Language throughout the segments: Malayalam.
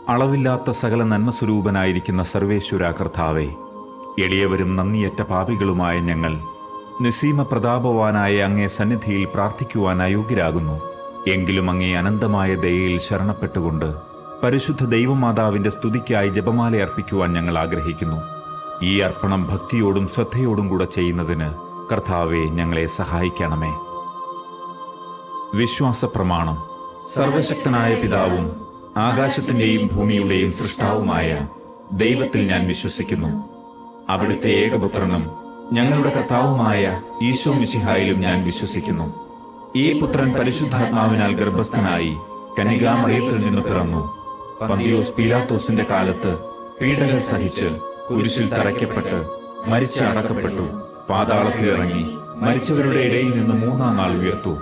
അളവില്ലാത്ത സകല നന്മസ്വരൂപനായിരിക്കുന്ന സർവേശ്വര കർത്താവേ, എളിയവരും നന്ദിയറ്റ പാപികളുമായ ഞങ്ങൾ നിസ്സീമ പ്രതാപവാനായ അങ്ങേ സന്നിധിയിൽ പ്രാർത്ഥിക്കുവാൻ അയോഗ്യരാകുന്നു. എങ്കിലും അങ്ങേ അനന്തമായ ദയയിൽ ശരണപ്പെട്ടുകൊണ്ട് പരിശുദ്ധ ദൈവമാതാവിന്റെ സ്തുതിക്കായി ജപമാല അർപ്പിക്കുവാൻ ഞങ്ങൾ ആഗ്രഹിക്കുന്നു. ഈ അർപ്പണം ഭക്തിയോടും ശ്രദ്ധയോടും കൂടെ ചെയ്യുന്നതിന് കർത്താവെ ഞങ്ങളെ സഹായിക്കണമേ. വിശ്വാസ പ്രമാണം. സർവശക്തനായ പിതാവും ആകാശത്തിന്റെയും ഭൂമിയുടെയും സൃഷ്ടാവുമായ ദൈവത്തിൽ ഞാൻ വിശ്വസിക്കുന്നു. അവിടുത്തെ ഏകപുത്രനും ഞങ്ങളുടെ കർത്താവുമായ ഈശോ മിശിഹായിലും ഞാൻ വിശ്വസിക്കുന്നു. ഈ പുത്രൻ പരിശുദ്ധാത്മാവിനാൽ ഗർഭസ്ഥനായി കന്യകാമറിയത്തിൽ നിന്ന് പിറന്നു. പന്തിയോസ് പീലാത്തോസിന്റെ കാലത്ത് പീഡകൾ സഹിച്ച് കുരിശിൽ തറയ്ക്കപ്പെട്ട് മരിച്ച് അടക്കപ്പെട്ടു. പാതാളത്തിലിറങ്ങി മരിച്ചവരുടെ ഇടയിൽ നിന്ന് മൂന്നാം നാൾ ഉയർത്തു.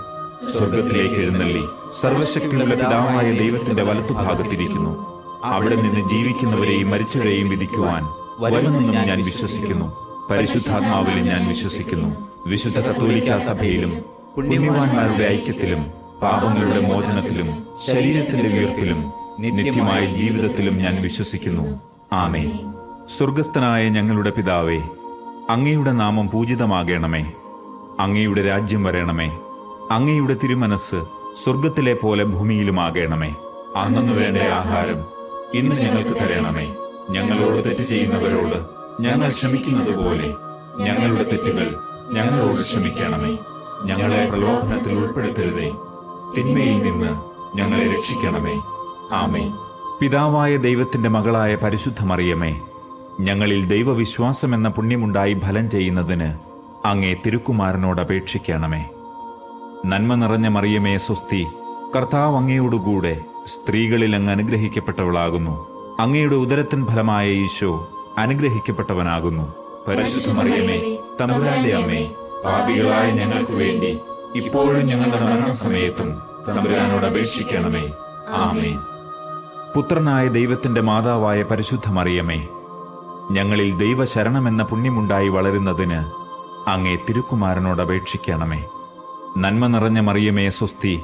സ്വർഗത്തിലേക്ക് എഴുന്നള്ളി സർവശക്തിയുള്ള പിതാവായ ദൈവത്തിന്റെ വലത്തുഭാഗത്തിരിക്കുന്നു. അവിടെ നിന്ന് ജീവിക്കുന്നവരെയും മരിച്ചവരെയും വിധിക്കുവാൻ വരുമെന്നും ഞാൻ വിശ്വസിക്കുന്നു. പരിശുദ്ധാത്മാവിലും ഞാൻ വിശ്വസിക്കുന്നു. വിശുദ്ധ കത്തോലിക്കാ സഭയിലും പുണ്യവാന്മാരുടെ ഐക്യത്തിലും പാപങ്ങളുടെ മോചനത്തിലും ശരീരത്തിന്റെ ഉയർപ്പിലും നിത്യമായ ജീവിതത്തിലും ഞാൻ വിശ്വസിക്കുന്നു. ആമേൻ. സ്വർഗസ്ഥനായ ഞങ്ങളുടെ പിതാവേ, അങ്ങയുടെ നാമം പൂജിതമാകണമേ. അങ്ങയുടെ രാജ്യം വരണമേ. അങ്ങയുടെ തിരുമനസ് സ്വർഗത്തിലെ പോലെ ഭൂമിയിലുമാകണമേ. അന്നു വേണ്ട ആഹാരം ഇന്ന് ഞങ്ങൾക്ക് തരണമേ. ഞങ്ങളോട് തെറ്റ് ചെയ്യുന്നവരോട് ഞങ്ങൾ ക്ഷമിക്കുന്നത് പോലെ ഞങ്ങളുടെ തെറ്റുകൾ ഞങ്ങളോട് ക്ഷമിക്കണമേ. ഞങ്ങളെ പ്രലോഭനത്തിൽ ഉൾപ്പെടുത്തരുതേ, തിന്മയിൽ നിന്ന് ഞങ്ങളെ രക്ഷിക്കണമേ. ആമേൻ. പിതാവായ ദൈവത്തിന്റെ മകളായ പരിശുദ്ധ മറിയമേ, ഞങ്ങളിൽ ദൈവവിശ്വാസം എന്ന പുണ്യമുണ്ടായി ഫലം ചെയ്യുന്നതിന് അങ്ങേ തിരുക്കുമാരനോട് അപേക്ഷിക്കണമേ. നന്മ നിറഞ്ഞ മറിയമേ സ്വസ്തി, കർത്താവ് അങ്ങയോടുകൂടെ സ്ത്രീകളിൽ അങ്ങ് അനുഗ്രഹിക്കപ്പെട്ടവളാകുന്നു. അങ്ങയുടെ ഉദരത്തിൻ ഫലമായ ഈശോ അനുഗ്രഹിക്കപ്പെട്ടവനാകുന്നു. പരിശുദ്ധ മറിയമേ, തമ്പുരാന്റെ അമ്മേ, പാപികളായ ഞങ്ങൾക്ക് വേണ്ടി ഇപ്പോഴും ഞങ്ങളുടെ മരണസമയത്തും തമ്പുരാനോട് അപേക്ഷിക്കണമേ. ആമേൻ. പുത്രനായ ദൈവത്തിന്റെ മാതാവായ പരിശുദ്ധ മറിയമേ, ഞങ്ങളിൽ ദൈവശരണമെന്ന പുണ്യമുണ്ടായി വളരുന്നതിന് അങ്ങേ തിരുക്കുമാരനോട് അപേക്ഷിക്കണമേ. നന്മ നിറഞ്ഞ മറിയമേ സ്വസ്തി,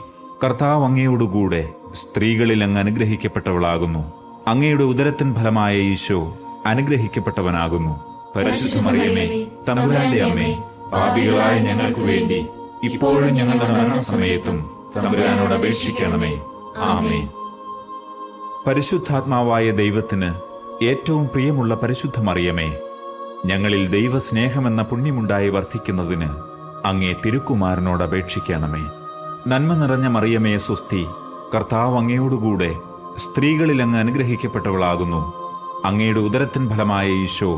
കർത്താവ് അങ്ങയോടുകൂടെ സ്ത്രീകളിൽ അങ്ങ് അനുഗ്രഹിക്കപ്പെട്ടവളാകുന്നു. അങ്ങയുടെ ഉദരത്തിൻ ഫലമായ ഈശോ അനുഗ്രഹിക്കപ്പെട്ടവനാകുന്നു. പരിശുദ്ധ മറിയമേ, തമ്പുരാന്റെ അമ്മേ, പാപികളായ ഞങ്ങൾക്ക് വേണ്ടി ഇപ്പോഴും ഞങ്ങളുടെ മരണസമയത്തും തമ്പുരാനോട് അപേക്ഷിക്കണമേ. ആമേൻ. പരിശുദ്ധാത്മാവായ ദൈവത്തിന് ഏറ്റവും പ്രിയമുള്ള പരിശുദ്ധ മറിയമേ, ഞങ്ങളിൽ ദൈവസ്നേഹമെന്ന പുണ്യമുണ്ടായി വർദ്ധിക്കുന്നതിന് അങ്ങേ തിരുക്കുമാരനോട് അപേക്ഷിക്കണമേ. നന്മ നിറഞ്ഞ മറിയമേ സ്വസ്തി, കർത്താവ് അങ്ങയോടുകൂടെ സ്ത്രീകളിൽ അങ്ങ് അനുഗ്രഹിക്കപ്പെട്ടവളാകുന്നു. അങ്ങയുടെ ഉദരത്തിൻ ഫലമായ ഈശോ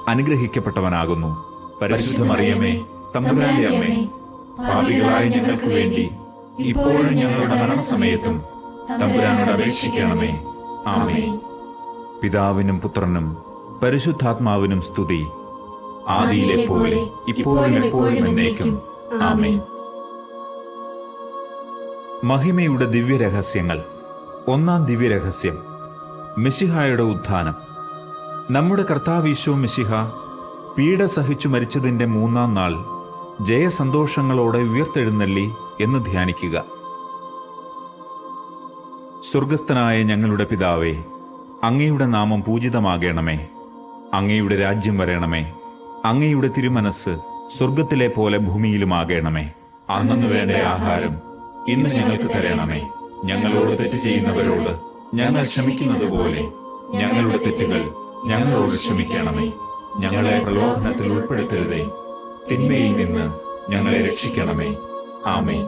അനുഗ്രഹിക്കപ്പെട്ടവനാകുന്നു. പരിശുദ്ധ മറിയമേ, തമ്പുരാന്റെ അമ്മേ, പാപികളായ ഞങ്ങൾക്ക് വേണ്ടി ഇപ്പോഴും ഞങ്ങളുടെ മരണസമയത്തും തമ്പുരാനോട് അപേക്ഷിക്കണമേ. ആമേൻ. പിതാവിനും പുത്രനും പരിശുദ്ധാത്മാവിനും സ്തുതി, ആദിയിലെ പോലെ ഇപ്പോഴും എപ്പോഴും എന്നേക്കും. ആമേൻ. മഹിമയുടെ ദിവ്യരഹസ്യങ്ങൾ. ഒന്നാം ദിവ്യരഹസ്യം, മിശിഹായുടെ ഉത്ഥാനം. നമ്മുടെ കർത്താവ് ഈശോ മിശിഹ പീഡ സഹിച്ചു മരിച്ചതിൻ്റെ മൂന്നാം നാൾ ജയസന്തോഷങ്ങളോടെ ഉയർത്തെഴുന്നള്ളി എന്ന് ധ്യാനിക്കുക. സ്വർഗസ്ഥനായ ഞങ്ങളുടെ പിതാവേ, അങ്ങയുടെ നാമം പൂജിതമാകണമേ. അങ്ങയുടെ രാജ്യം വരണമേ. അങ്ങയുടെ തിരുമനസ് സ്വർഗത്തിലെ പോലെ ഭൂമിയിലുമാകണമേ. അന്നു വേണ്ട ആഹാരം ഇന്ന് ഞങ്ങൾക്ക് തരണമേ. ഞങ്ങളോട് തെറ്റ് ചെയ്യുന്നവരോട് ഞങ്ങൾ ക്ഷമിക്കുന്നത് പോലെ ഞങ്ങളുടെ തെറ്റുകൾ ഞങ്ങളോട് ക്ഷമിക്കണമേ. ഞങ്ങളെ പ്രലോഭനത്തിൽ ഉൾപ്പെടുത്തരുതേ, തിന്മയിൽ നിന്ന് ഞങ്ങളെ രക്ഷിക്കണമേ. ആമേൻ.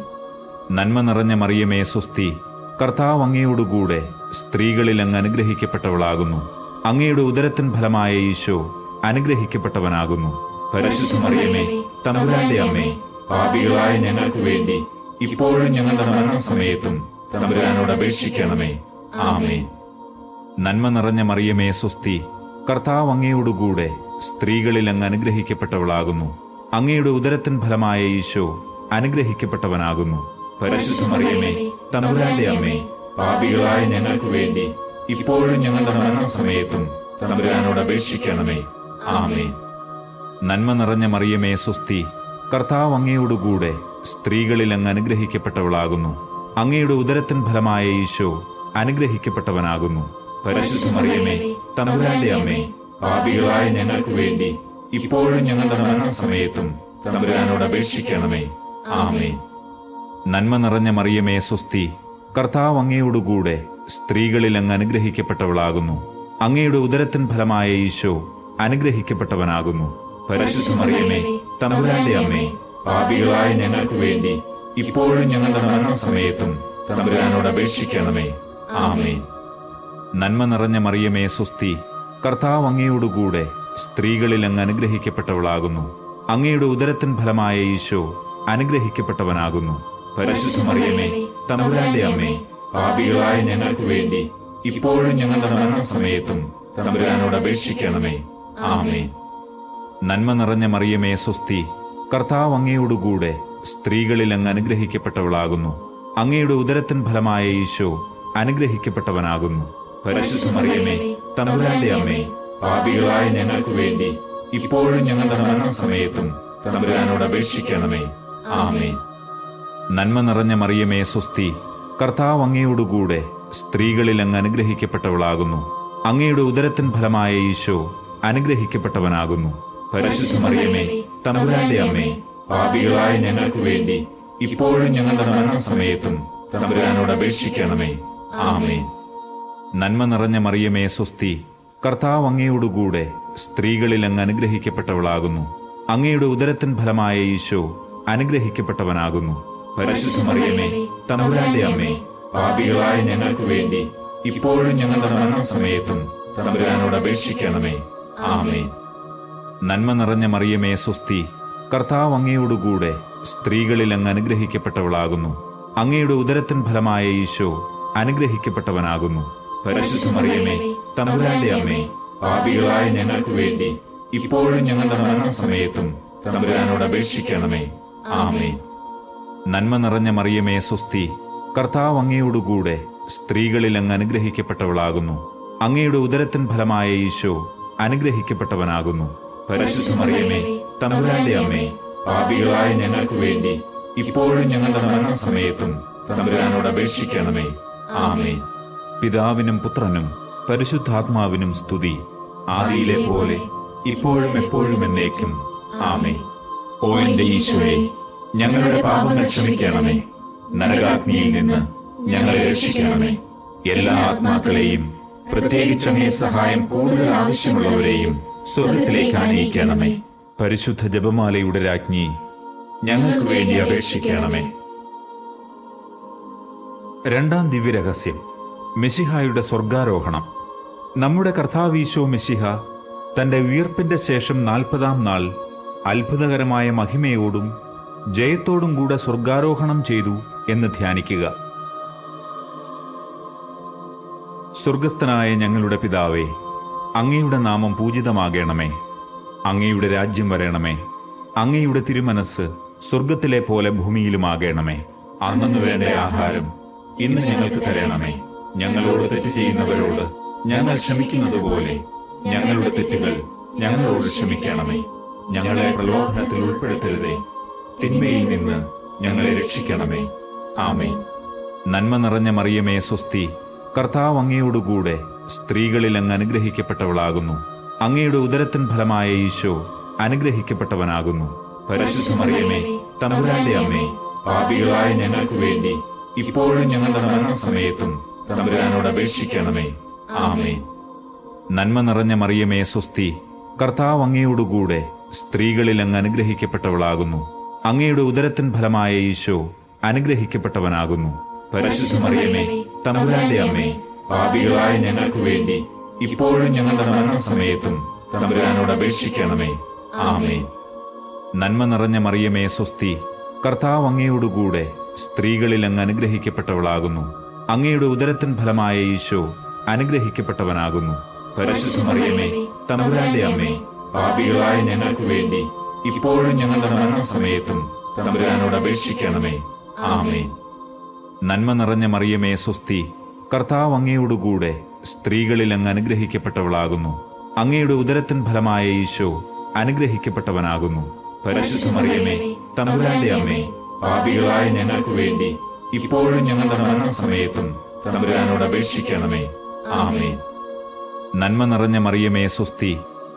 നന്മ നിറഞ്ഞ മറിയമേ സ്വസ്തി, കർത്താവ് അങ്ങയോടുകൂടെ സ്ത്രീകളിൽ അങ്ങ് അനുഗ്രഹിക്കപ്പെട്ടവളാകുന്നു. അങ്ങയുടെ ഉദരത്തിൻ ഫലമായ ഈശോ അനുഗ്രഹിക്കപ്പെട്ടവനാകുന്നു. പരിശുദ്ധ മറിയമേ, തമ്പുരാന്റെ അമ്മേ, പാപികളായ ഞങ്ങൾക്ക് വേണ്ടി ഇപ്പോഴും ഞങ്ങളുടെ മരണസമയത്തും തമ്പുരാനോട് അപേക്ഷിക്കണമേ. ആമേൻ. നന്മ നിറഞ്ഞ മറിയമേ സ്വസ്തി, കർത്താവ് അങ്ങയോടുകൂടെ സ്ത്രീകളിൽ അങ്ങ് അനുഗ്രഹിക്കപ്പെട്ടവളാകുന്നു. അങ്ങയുടെ ഉദരത്തിൻ ഫലമായ ഈശോ അനുഗ്രഹിക്കപ്പെട്ടവനാകുന്നു. പരിശുദ്ധ മറിയമേ, തമ്പുരാന്റെ അമ്മേ, പാപികളായ ഞങ്ങൾക്ക് വേണ്ടി ഇപ്പോഴും ഞങ്ങളുടെ മരണസമയത്തും തമ്പുരാനോട് അപേക്ഷിക്കണമേ. ആമേൻ. നന്മ നിറഞ്ഞ മറിയമേ സ്വസ്തി, കർത്താവ് അങ്ങയോടുകൂടെ സ്ത്രീകളിൽ അങ്ങ് അനുഗ്രഹിക്കപ്പെട്ടവളാകുന്നു. അങ്ങയുടെ ഉദരത്തിൻ ഫലമായ ഈശോ അനുഗ്രഹിക്കപ്പെട്ടവനാകുന്നു. പരിശുദ്ധ മറിയമേ തമ്പുരാന്റെ അമ്മേ, പാപികളായ ഞങ്ങൾക്ക് വേണ്ടി ഇപ്പോഴും ഞങ്ങളുടെ മരണസമയത്തും തമ്പുരാനോട് അപേക്ഷിക്കണമേ. ആമേൻ. നന്മ നിറഞ്ഞ മറിയമേ സ്വസ്തി, കർത്താവ് അങ്ങയോടുകൂടെ സ്ത്രീകളിൽ അങ്ങ് അനുഗ്രഹിക്കപ്പെട്ടവളാകുന്നു. അങ്ങയുടെ ഉദരത്തിൻ ഫലമായ ഈശോ അനുഗ്രഹിക്കപ്പെട്ടവനാകുന്നു. പരിശുദ്ധ മറിയമേ തമ്പുരാന്റെ അമ്മേ, പാപികളായ ഞങ്ങൾക്ക് വേണ്ടി ഇപ്പോഴും ഞങ്ങളുടെ മരണസമയത്തും തമ്പുരാനോട് അപേക്ഷിക്കണമേ. ആമേൻ. നന്മ നിറഞ്ഞ മറിയമേ സ്വസ്തി, കർത്താവ് അങ്ങയോടുകൂടെ സ്ത്രീകളിൽ അങ്ങ് അനുഗ്രഹിക്കപ്പെട്ടവളാകുന്നു. അങ്ങയുടെ ഉദരത്തിൻ ഫലമായ ഈശോ അനുഗ്രഹിക്കപ്പെട്ടവനാകുന്നു. പരിശുദ്ധ മറിയമേ തമ്പുരാന്റെ അമ്മേ, പാപികളായ ഞങ്ങൾക്ക് വേണ്ടി ഇപ്പോഴും ഞങ്ങളുടെ മരണസമയത്തും തമ്പുരാനോട് അപേക്ഷിക്കണമേ. ആമേൻ. നന്മ നിറഞ്ഞ മറിയമേ സ്വസ്തി, കർത്താവ് അങ്ങയോടുകൂടെ സ്ത്രീകളിൽ അങ്ങ് അനുഗ്രഹിക്കപ്പെട്ടവളാകുന്നു. അങ്ങയുടെ ഉദരത്തിൻ ഫലമായ ഈശോ അനുഗ്രഹിക്കപ്പെട്ടവനാകുന്നു. പരിശുദ്ധ മറിയമേ തമ്പുരാന്റെ അമ്മേ, പാപികളായ ഞങ്ങൾക്ക് വേണ്ടി ഇപ്പോഴും ഞങ്ങളുടെ മരണസമയത്തും തമ്പുരാനോട് അപേക്ഷിക്കണമേ. ആമേൻ. നന്മ നിറഞ്ഞ മറിയമേ സ്വസ്തി, കർത്താവ് അങ്ങയോടുകൂടെ സ്ത്രീകളിൽ അങ്ങ് അനുഗ്രഹിക്കപ്പെട്ടവളാകുന്നു. അങ്ങയുടെ ഉദരത്തിൻ ഫലമായ ഈശോ അനുഗ്രഹിക്കപ്പെട്ടവനാകുന്നു. പരിശുദ്ധ മറിയമേ തമ്പുരാന്റെ അമ്മേ, പാപികളായ ഞങ്ങൾക്ക് വേണ്ടി ഇപ്പോഴും ഞങ്ങളുടെ മരണസമയത്തും തമ്പുരാനോട് അപേക്ഷിക്കണമേ. ആമേൻ. നന്മ നിറഞ്ഞ മറിയമേ സ്വസ്തി, കർത്താവ് അങ്ങയോടുകൂടെ സ്ത്രീകളിൽ അങ്ങ് അനുഗ്രഹിക്കപ്പെട്ടവളാകുന്നു. അങ്ങയുടെ ഉദരത്തിൻ ഫലമായ ഈശോ അനുഗ്രഹിക്കപ്പെട്ടവനാകുന്നു. പരിശുദ്ധ മറിയമേ തമ്പുരാന്റെ അമ്മേ, പാപികളായ ഞങ്ങൾക്ക് വേണ്ടി ഇപ്പോഴും ഞങ്ങളുടെ മരണസമയത്തും തമ്പുരാനോട് അപേക്ഷിക്കണമേ. ആമേൻ. നന്മ നിറഞ്ഞ മറിയമേ സ്വസ്തി, കർത്താവ് അങ്ങയോടുകൂടെ സ്ത്രീകളിൽ അങ്ങ് അനുഗ്രഹിക്കപ്പെട്ടവളാകുന്നു. അങ്ങയുടെ ഉദരത്തിൻ ഫലമായ ഈശോ അനുഗ്രഹിക്കപ്പെട്ടവനാകുന്നു. പരിശുദ്ധ മറിയമേ തമ്പുരാന്റെ അമ്മേ, പാപികളായ ഞങ്ങൾക്ക് വേണ്ടി ഇപ്പോഴും ഞങ്ങളുടെ മരണസമയത്തും തമ്പുരാനോട് അപേക്ഷിക്കണമേ. ആമേൻ. നന്മ നിറഞ്ഞ മറിയമേ സ്വസ്തി, കർത്താവ് അങ്ങയോടുകൂടെ സ്ത്രീകളിൽ അങ്ങ് അനുഗ്രഹിക്കപ്പെട്ടവളാകുന്നു. അങ്ങയുടെ ഉദരത്തിൻ ഫലമായ ഈശോ അനുഗ്രഹിക്കപ്പെട്ടവനാകുന്നു. പരിശുദ്ധ മറിയമേ തമ്പുരാന്റെ അമ്മേ, പാപികളായ ഞങ്ങൾക്ക് വേണ്ടി ഇപ്പോഴും ഞങ്ങളുടെ മരണസമയത്തും തമ്പുരാനോട് അപേക്ഷിക്കണമേ. ആമേൻ. പിതാവിനും പുത്രനും പരിശുദ്ധാത്മാവിനും സ്തുതി, ആദിയിലെ പോലെ ഇപ്പോഴും എപ്പോഴും എന്നേക്കും. ആമേൻ. ഓ എന്റെ ഈശോയെ, ഞങ്ങളുടെ പാപങ്ങൾ ക്ഷമിക്കണമേ. നരകാഗ്നിയിൽ നിന്ന് ഞങ്ങളെ രക്ഷിക്കണമേ. എല്ലാ ആത്മാക്കളെയും, പ്രത്യേകിച്ച് അങ്ങേ സഹായം കൂടുതൽ ആവശ്യമുള്ളവരെയും സ്വർഗത്തിലേക്ക് ആനയിക്കണമേ. പരിശുദ്ധ ജപമാലയുടെ രാജ്ഞി, ഞങ്ങൾക്ക് വേണ്ടി അപേക്ഷിക്കണമേ. രണ്ടാം ദിവ്യരഹസ്യം, മെശിഹായുടെ സ്വർഗാരോഹണം. നമ്മുടെ കർത്താവീശോ മെശിഹ തന്റെ ഉയിർപ്പിന്റെ ശേഷം 40-ാം നാൾ അത്ഭുതകരമായ മഹിമയോടും ജയത്തോടും കൂടെ സ്വർഗാരോഹണം ചെയ്തു എന്ന് ധ്യാനിക്കുക. സ്വർഗസ്ഥനായ ഞങ്ങളുടെ പിതാവേ, അങ്ങയുടെ നാമം പൂജിതമാകണമേ. അങ്ങയുടെ രാജ്യം വരണമേ. അങ്ങയുടെ തിരുമനസ് സ്വർഗത്തിലെ പോലെ ഭൂമിയിലുമാകണമേ. അന്നു വേണ്ട ആഹാരം ഇന്ന് ഞങ്ങൾക്ക് തരണമേ. ഞങ്ങളോട് തെറ്റ് ചെയ്യുന്നവരോട് ഞങ്ങൾ ക്ഷമിക്കുന്നത് പോലെ ഞങ്ങളുടെ തെറ്റുകൾ ഞങ്ങളോട് ക്ഷമിക്കണമേ. ഞങ്ങളെ പ്രലോഭനത്തിൽ ഉൾപ്പെടുത്തരുതേ, തിന്മയിൽ നിന്ന് ഞങ്ങളെ രക്ഷിക്കണമേ. ആമേൻ. നന്മ നിറഞ്ഞ മറിയമേ സ്വസ്തി, കർത്താവ് അങ്ങയോടുകൂടെ സ്ത്രീകളിൽ അങ്ങ് അനുഗ്രഹിക്കപ്പെട്ടവളാകുന്നു. അങ്ങയുടെ ഉദരത്തിൻ ഫലമായ ഈശോ അനുഗ്രഹിക്കപ്പെട്ടവനാകുന്നു. പരിശുദ്ധ മറിയമേ തമ്പുരാന്റെ അമ്മേ, പാപികളായ ഞങ്ങൾക്ക് വേണ്ടി ഇപ്പോഴും ഞങ്ങളുടെ മരണസമയത്തും തമ്പുരാനോട് അപേക്ഷിക്കണമേ. ആമേൻ. നന്മ നിറഞ്ഞ മറിയമേ സ്വസ്തി, കർത്താവ് അങ്ങയോടുകൂടെ സ്ത്രീകളിൽ അങ്ങ് അനുഗ്രഹിക്കപ്പെട്ടവളാകുന്നു. അങ്ങയുടെ ഉദരത്തിൻ ഫലമായ ഈശോ അനുഗ്രഹിക്കപ്പെട്ടവനാകുന്നു. പരിശുദ്ധ മറിയമേ തമ്പുരാന്റെ അമ്മേ, പാപികളായ ഞങ്ങൾക്ക് വേണ്ടി ഇപ്പോഴും ഞങ്ങളുടെ മരണസമയത്തും തമ്പുരാനോട് അപേക്ഷിക്കണമേ. ആമേൻ. നന്മ നിറഞ്ഞ മറിയമേ സ്വസ്തി, കർത്താവ് അങ്ങയോടുകൂടെ സ്ത്രീകളിൽ അങ്ങ് അനുഗ്രഹിക്കപ്പെട്ടവളാകുന്നു. അങ്ങയുടെ ഉദരത്തിൻ ഫലമായ ഈശോ അനുഗ്രഹിക്കപ്പെട്ടവനാകുന്നു. പരിശുദ്ധ മറിയമേ തമ്പുരാന്റെ അമ്മേ, പാപികളായ ഞങ്ങൾക്ക് വേണ്ടി ഇപ്പോഴും ഞങ്ങളുടെ മരണസമയത്തും തമ്പുരാനോട് അപേക്ഷിക്കണമേ. ആമേൻ. നന്മ നിറഞ്ഞ മറിയമേ സ്വസ്തി, കർത്താവ് അങ്ങയോടുകൂടെ സ്ത്രീകളിൽ അങ്ങ് അനുഗ്രഹിക്കപ്പെട്ടവളാകുന്നു. അങ്ങയുടെ ഉദരത്തിൻ ഫലമായ ഈശോ അനുഗ്രഹിക്കപ്പെട്ടവനാകുന്നു. പരിശുദ്ധ മറിയമേ തമ്പുരാന്റെ അമ്മേ, പാപികളായ ഞങ്ങൾക്ക് വേണ്ടി ഇപ്പോഴും ഞങ്ങളുടെ മരണസമയത്തും തമ്പുരാനോട് അപേക്ഷിക്കണമേ. ആമേൻ. നന്മ നിറഞ്ഞ മറിയമേ സ്വസ്തി,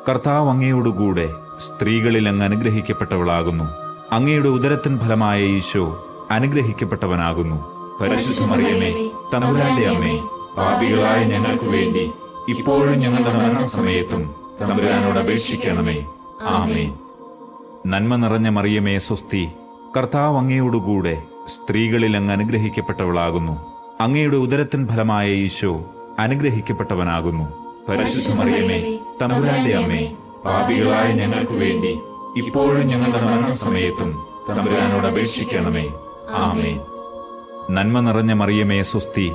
കർത്താവ് അങ്ങയോടുകൂടെ സ്ത്രീകളിൽ അങ്ങ് അനുഗ്രഹിക്കപ്പെട്ടവളാകുന്നു. അങ്ങയുടെ ഉദരത്തിൻ ഫലമായ ഈശോ അനുഗ്രഹിക്കപ്പെട്ടവനാകുന്നു. പരിശുദ്ധ മറിയമേ, തമ്പുരാന്റെ അമ്മേ, പാപികളായ ഞങ്ങൾക്ക് വേണ്ടി ഇപ്പോഴും ഞങ്ങളുടെ മരണസമയത്തും തമ്പുരാനോട് അപേക്ഷിക്കണമേ. ആമേൻ. നന്മ നിറഞ്ഞ മറിയമേ സ്വസ്തി, കർത്താവ് അങ്ങയോടുകൂടെ സ്ത്രീകളിൽ അങ്ങ് അനുഗ്രഹിക്കപ്പെട്ടവളാകുന്നു. അങ്ങയുടെ ഉദരത്തിൻ ഫലമായ ഈശോ അനുഗ്രഹിക്കപ്പെട്ടവനാകുന്നു. പരിശുദ്ധ മറിയമേ, തമ്പുരാന്റെ അമ്മേ, പാപികളായ ഞങ്ങൾക്ക് വേണ്ടി ഇപ്പോഴും ഞങ്ങളുടെ മരണസമയത്തും തമ്പുരാനോട് അപേക്ഷിക്കണമേ. ആമേൻ. നന്മ നിറഞ്ഞ മറിയമേ സ്വസ്തി,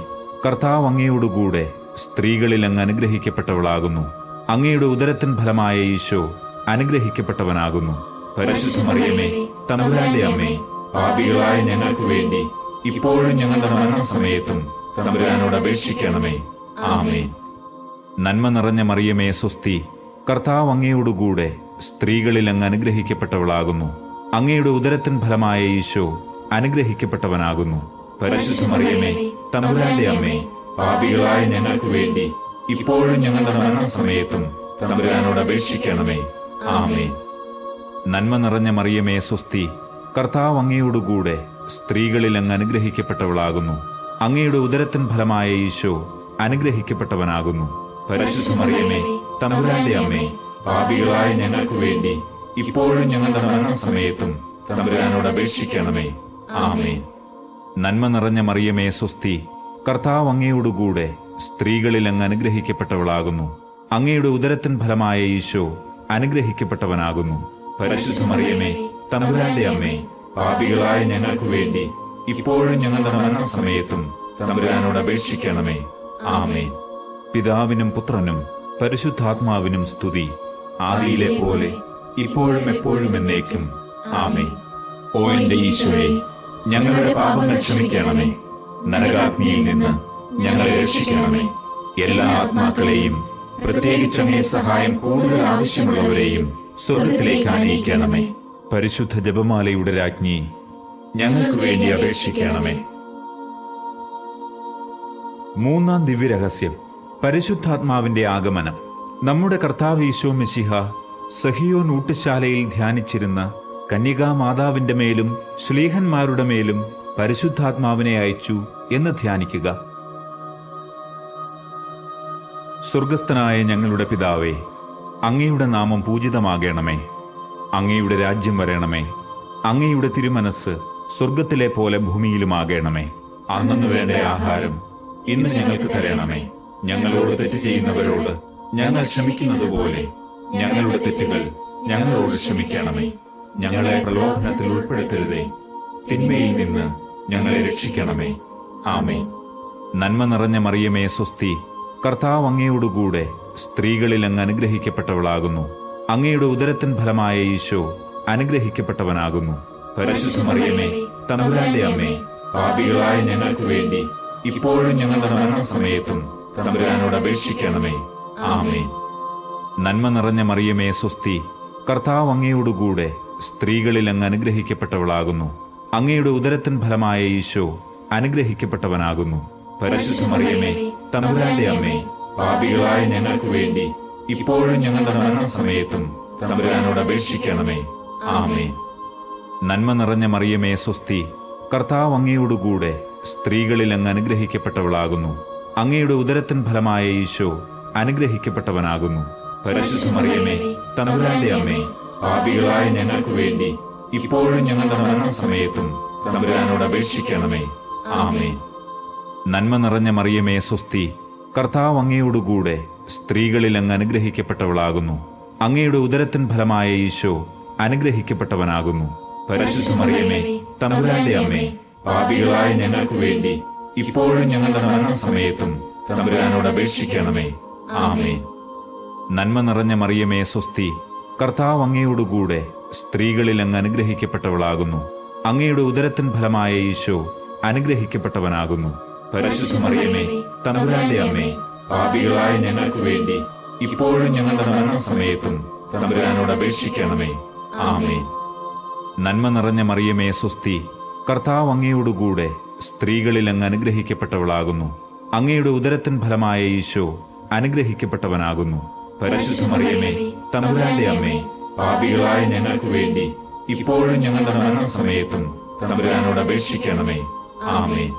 കർത്താവ് അങ്ങയോടുകൂടെ സ്ത്രീകളിൽ അങ്ങ് അനുഗ്രഹിക്കപ്പെട്ടവളാകുന്നു. അങ്ങയുടെ ഉദരത്തിൻ ഫലമായ ഈശോ അനുഗ്രഹിക്കപ്പെട്ടവനാകുന്നു. പരിശുദ്ധ മറിയമേ, തമ്പുരാന്റെ അമ്മേ, പാപികളായ ഞങ്ങൾക്ക് വേണ്ടി ഇപ്പോഴും ഞങ്ങളുടെ മരണസമയത്തും തമ്പുരാനോട് അപേക്ഷിക്കണമേ. ആമേൻ. നന്മ നിറഞ്ഞ മറിയമേ സ്വസ്തി, കർത്താവ് അങ്ങയോടുകൂടെ സ്ത്രീകളിൽ അങ്ങ് അനുഗ്രഹിക്കപ്പെട്ടവളാകുന്നു. അങ്ങയുടെ ഉദരത്തിൻ ഫലമായ ഈശോ അനുഗ്രഹിക്കപ്പെട്ടവനാകുന്നു. പരിശുദ്ധ മറിയമേ, തമ്പുരാന്റെ അമ്മേ, പാപികളായ ഞങ്ങൾക്ക് വേണ്ടി ഇപ്പോഴും ഞങ്ങളുടെ മരണസമയത്തും തമ്പുരാനോട് അപേക്ഷിക്കണമേ. ആമേൻ. നന്മ നിറഞ്ഞ മറിയമേ സ്വസ്തി, കർത്താവ് അങ്ങയോടുകൂടെ സ്ത്രീകളിൽ അങ്ങ് അനുഗ്രഹിക്കപ്പെട്ടവളാകുന്നു. അങ്ങയുടെ ഉദരത്തിൻ ഫലമായ ഈശോ അനുഗ്രഹിക്കപ്പെട്ടവനാകുന്നു. പരിശുദ്ധ മറിയമേ, തമ്പുരാന്റെ അമ്മേ, പാപികളായ ഞങ്ങൾക്ക് വേണ്ടി ഇപ്പോഴും ഞങ്ങളുടെ മരണസമയത്തും തമ്പുരാനോട് അപേക്ഷിക്കണമേ. ആമേൻ. നന്മ നിറഞ്ഞ മറിയമേ സ്വസ്തി, കർത്താവ് അങ്ങയോടുകൂടെ സ്ത്രീകളിൽ അങ്ങ് അനുഗ്രഹിക്കപ്പെട്ടവളാകുന്നു. അങ്ങയുടെ ഉദരത്തിൻ ഫലമായ ഈശോ അനുഗ്രഹിക്കപ്പെട്ടവനാകുന്നു. പരിശുദ്ധ മറിയമേ, തമ്പുരാന്റെ അമ്മേ, പാപികളായ ഞങ്ങൾക്ക് വേണ്ടി ഇപ്പോഴും ഞങ്ങളുടെ മരണസമയത്തും തമ്പുരാനോട് അപേക്ഷിക്കണമേ. ആമേൻ. പിതാവിനും പുത്രനും പരിശുദ്ധാത്മാവിനും സ്തുതി, ആദിയിലെ പോലെ ഇപ്പോഴും എപ്പോഴും എന്നേക്കും. ആമേൻ. ഓ എന്റെ ഈശോയെ, ഞങ്ങളുടെ പാപങ്ങൾ ക്ഷമിക്കണമേ. നരകാഗ്നിയിൽ നിന്ന് ഞങ്ങളെ രക്ഷിക്കണമേ. എല്ലാ ആത്മാക്കളെയും, പ്രത്യേകിച്ച് അങ്ങേ സഹായം കൂടുതൽ ആവശ്യമുള്ളവരെയും സ്വർഗ്ഗത്തിലേക്ക് ആനയിക്കണമേ. പരിശുദ്ധ ജപമാലയുടെ രാജ്ഞി, ഞങ്ങൾക്ക് വേണ്ടി അപേക്ഷിക്കണമേ. മൂന്നാം ദിവ്യരഹസ്യം, പരിശുദ്ധാത്മാവിന്റെ ആഗമനം. നമ്മുടെ കർത്താവ് ഈശോ മിശിഹ സഹിയോൻ ഊട്ടുശാലയിൽ ധ്യാനിച്ചിരുന്ന കന്യകാമാതാവിന്റെ മേലും ശ്ലീഹന്മാരുടെ മേലും പരിശുദ്ധാത്മാവിനെ അയച്ചു എന്ന് ധ്യാനിക്കുക. സ്വർഗസ്ഥനായ ഞങ്ങളുടെ പിതാവേ, അങ്ങയുടെ നാമം പൂജിതമാകണമേ. അങ്ങയുടെ രാജ്യം വരണമേ. അങ്ങയുടെ തിരുമനസ് സ്വർഗത്തിലെ പോലെ ഭൂമിയിലുമാകണമേ. അന്നു വേണ്ട ആഹാരം ഇന്ന് ഞങ്ങൾക്ക് തരണമേ. ഞങ്ങളോട് തെറ്റ് ചെയ്യുന്നവരോട് ഞങ്ങൾ ക്ഷമിക്കുന്നത് പോലെ ഞങ്ങളുടെ തെറ്റുകൾ ഞങ്ങളോട് ക്ഷമിക്കണമേ. ഞങ്ങളെ പ്രലോഭനത്തിൽ ഉൾപ്പെടുത്തരുതേ, തിന്മയിൽ നിന്ന് ഞങ്ങളെ രക്ഷിക്കണമേ. ആമേൻ. നന്മ നിറഞ്ഞ മറിയമേ സ്വസ്തി, കർത്താവ് അങ്ങയോടുകൂടെ സ്ത്രീകളിൽ അങ്ങ് അനുഗ്രഹിക്കപ്പെട്ടവളാകുന്നു. അങ്ങയുടെ ഉദരത്തിൻ ഫലമായ ഈശോ അനുഗ്രഹിക്കപ്പെട്ടവനാകുന്നു. പരിശുദ്ധ മറിയമേ, തമ്പുരാന്റെ അമ്മേ, പാപികളായ ഞങ്ങൾക്ക് വേണ്ടി ഇപ്പോഴും ഞങ്ങളുടെ മരണസമയത്തും തമ്പുരാനോട് അപേക്ഷിക്കണമേ. ആമേൻ. നന്മ നിറഞ്ഞ മറിയമേ സ്വസ്തി, കർത്താവ് അങ്ങയോടുകൂടെ സ്ത്രീകളിൽ അങ്ങ് അനുഗ്രഹിക്കപ്പെട്ടവളാകുന്നു. അങ്ങയുടെ ഉദരത്തിൻ ഫലമായ ഈശോ അനുഗ്രഹിക്കപ്പെട്ടവനാകുന്നു. പരിശുദ്ധ മറിയമേ, തമ്പുരാന്റെ അമ്മേ, പാപികളായ ഞങ്ങൾക്ക് വേണ്ടി ഇപ്പോഴും ഞങ്ങളുടെ മരണസമയത്തും തമ്പുരാനോട് അപേക്ഷിക്കണമേ. ആമേൻ. നന്മ നിറഞ്ഞ മറിയമേ സ്വസ്തി, കർത്താവ് അങ്ങയോടുകൂടെ സ്ത്രീകളിൽ അങ്ങ് അനുഗ്രഹിക്കപ്പെട്ടവളാകുന്നു. അങ്ങയുടെ ഉദരത്തിൻ ഫലമായ ഈശോ അനുഗ്രഹിക്കപ്പെട്ടവനാകുന്നു. പരിശുദ്ധ മറിയമേ, തമ്പുരാന്റെ അമ്മേ, പാപികളായ ഞങ്ങൾക്ക് വേണ്ടി ഇപ്പോഴും ഞങ്ങളുടെ മരണസമയത്തും തമ്പുരാനോട് അപേക്ഷിക്കണമേ. ആമേൻ. നന്മ നിറഞ്ഞ മറിയമേ സ്വസ്തി, കർത്താവ് അങ്ങയോടുകൂടെ സ്ത്രീകളിൽ അങ്ങ് അനുഗ്രഹിക്കപ്പെട്ടവളാകുന്നു. അങ്ങയുടെ ഉദരത്തിൻ ഫലമായ ഈശോ അനുഗ്രഹിക്കപ്പെട്ടവനാകുന്നു. പരിശുദ്ധ മറിയമേ, തമ്പുരാന്റെ അമ്മേ, പാപികളായ ഞങ്ങൾക്ക് വേണ്ടി ഇപ്പോഴും ഞങ്ങളുടെ മരണസമയത്തും തമ്പുരാനോട് അപേക്ഷിക്കണമേ. ആമേൻ. നന്മ നിറഞ്ഞ മറിയമേ സ്വസ്തി, കർത്താവ് അങ്ങയോടുകൂടെ സ്ത്രീകളിൽ അങ്ങ് അനുഗ്രഹിക്കപ്പെട്ടവളാകുന്നു. അങ്ങയുടെ ഉദരത്തിൻ ഫലമായ ഈശോ അനുഗ്രഹിക്കപ്പെട്ടവനാകുന്നു. പരിശുദ്ധ മറിയമേ, തമ്പുരാന്റെ അമ്മേ, പാപികളായ ഞങ്ങൾക്ക് വേണ്ടി ഇപ്പോഴും ഞങ്ങളുടെ മരണസമയത്തും തമ്പുരാനോട് അപേക്ഷിക്കണമേ. ആമേൻ. നന്മ നിറഞ്ഞ മറിയമേ സ്വസ്തി, കർത്താവ് അങ്ങയോടുകൂടെ സ്ത്രീകളിൽ അങ്ങ് അനുഗ്രഹിക്കപ്പെട്ടവളാകുന്നു. അങ്ങയുടെ ഉദരത്തിൻ ഫലമായ ഈശോ അനുഗ്രഹിക്കപ്പെട്ടവനാകുന്നു. പരിശുദ്ധ മറിയമേ, തമ്പുരാന്റെ അമ്മേ, പാപികളായ ഞങ്ങൾക്ക് വേണ്ടി ഇപ്പോഴും ഞങ്ങളുടെ മരണസമയത്തും തമ്പുരാനോട് അപേക്ഷിക്കണമേ. ആമേൻ.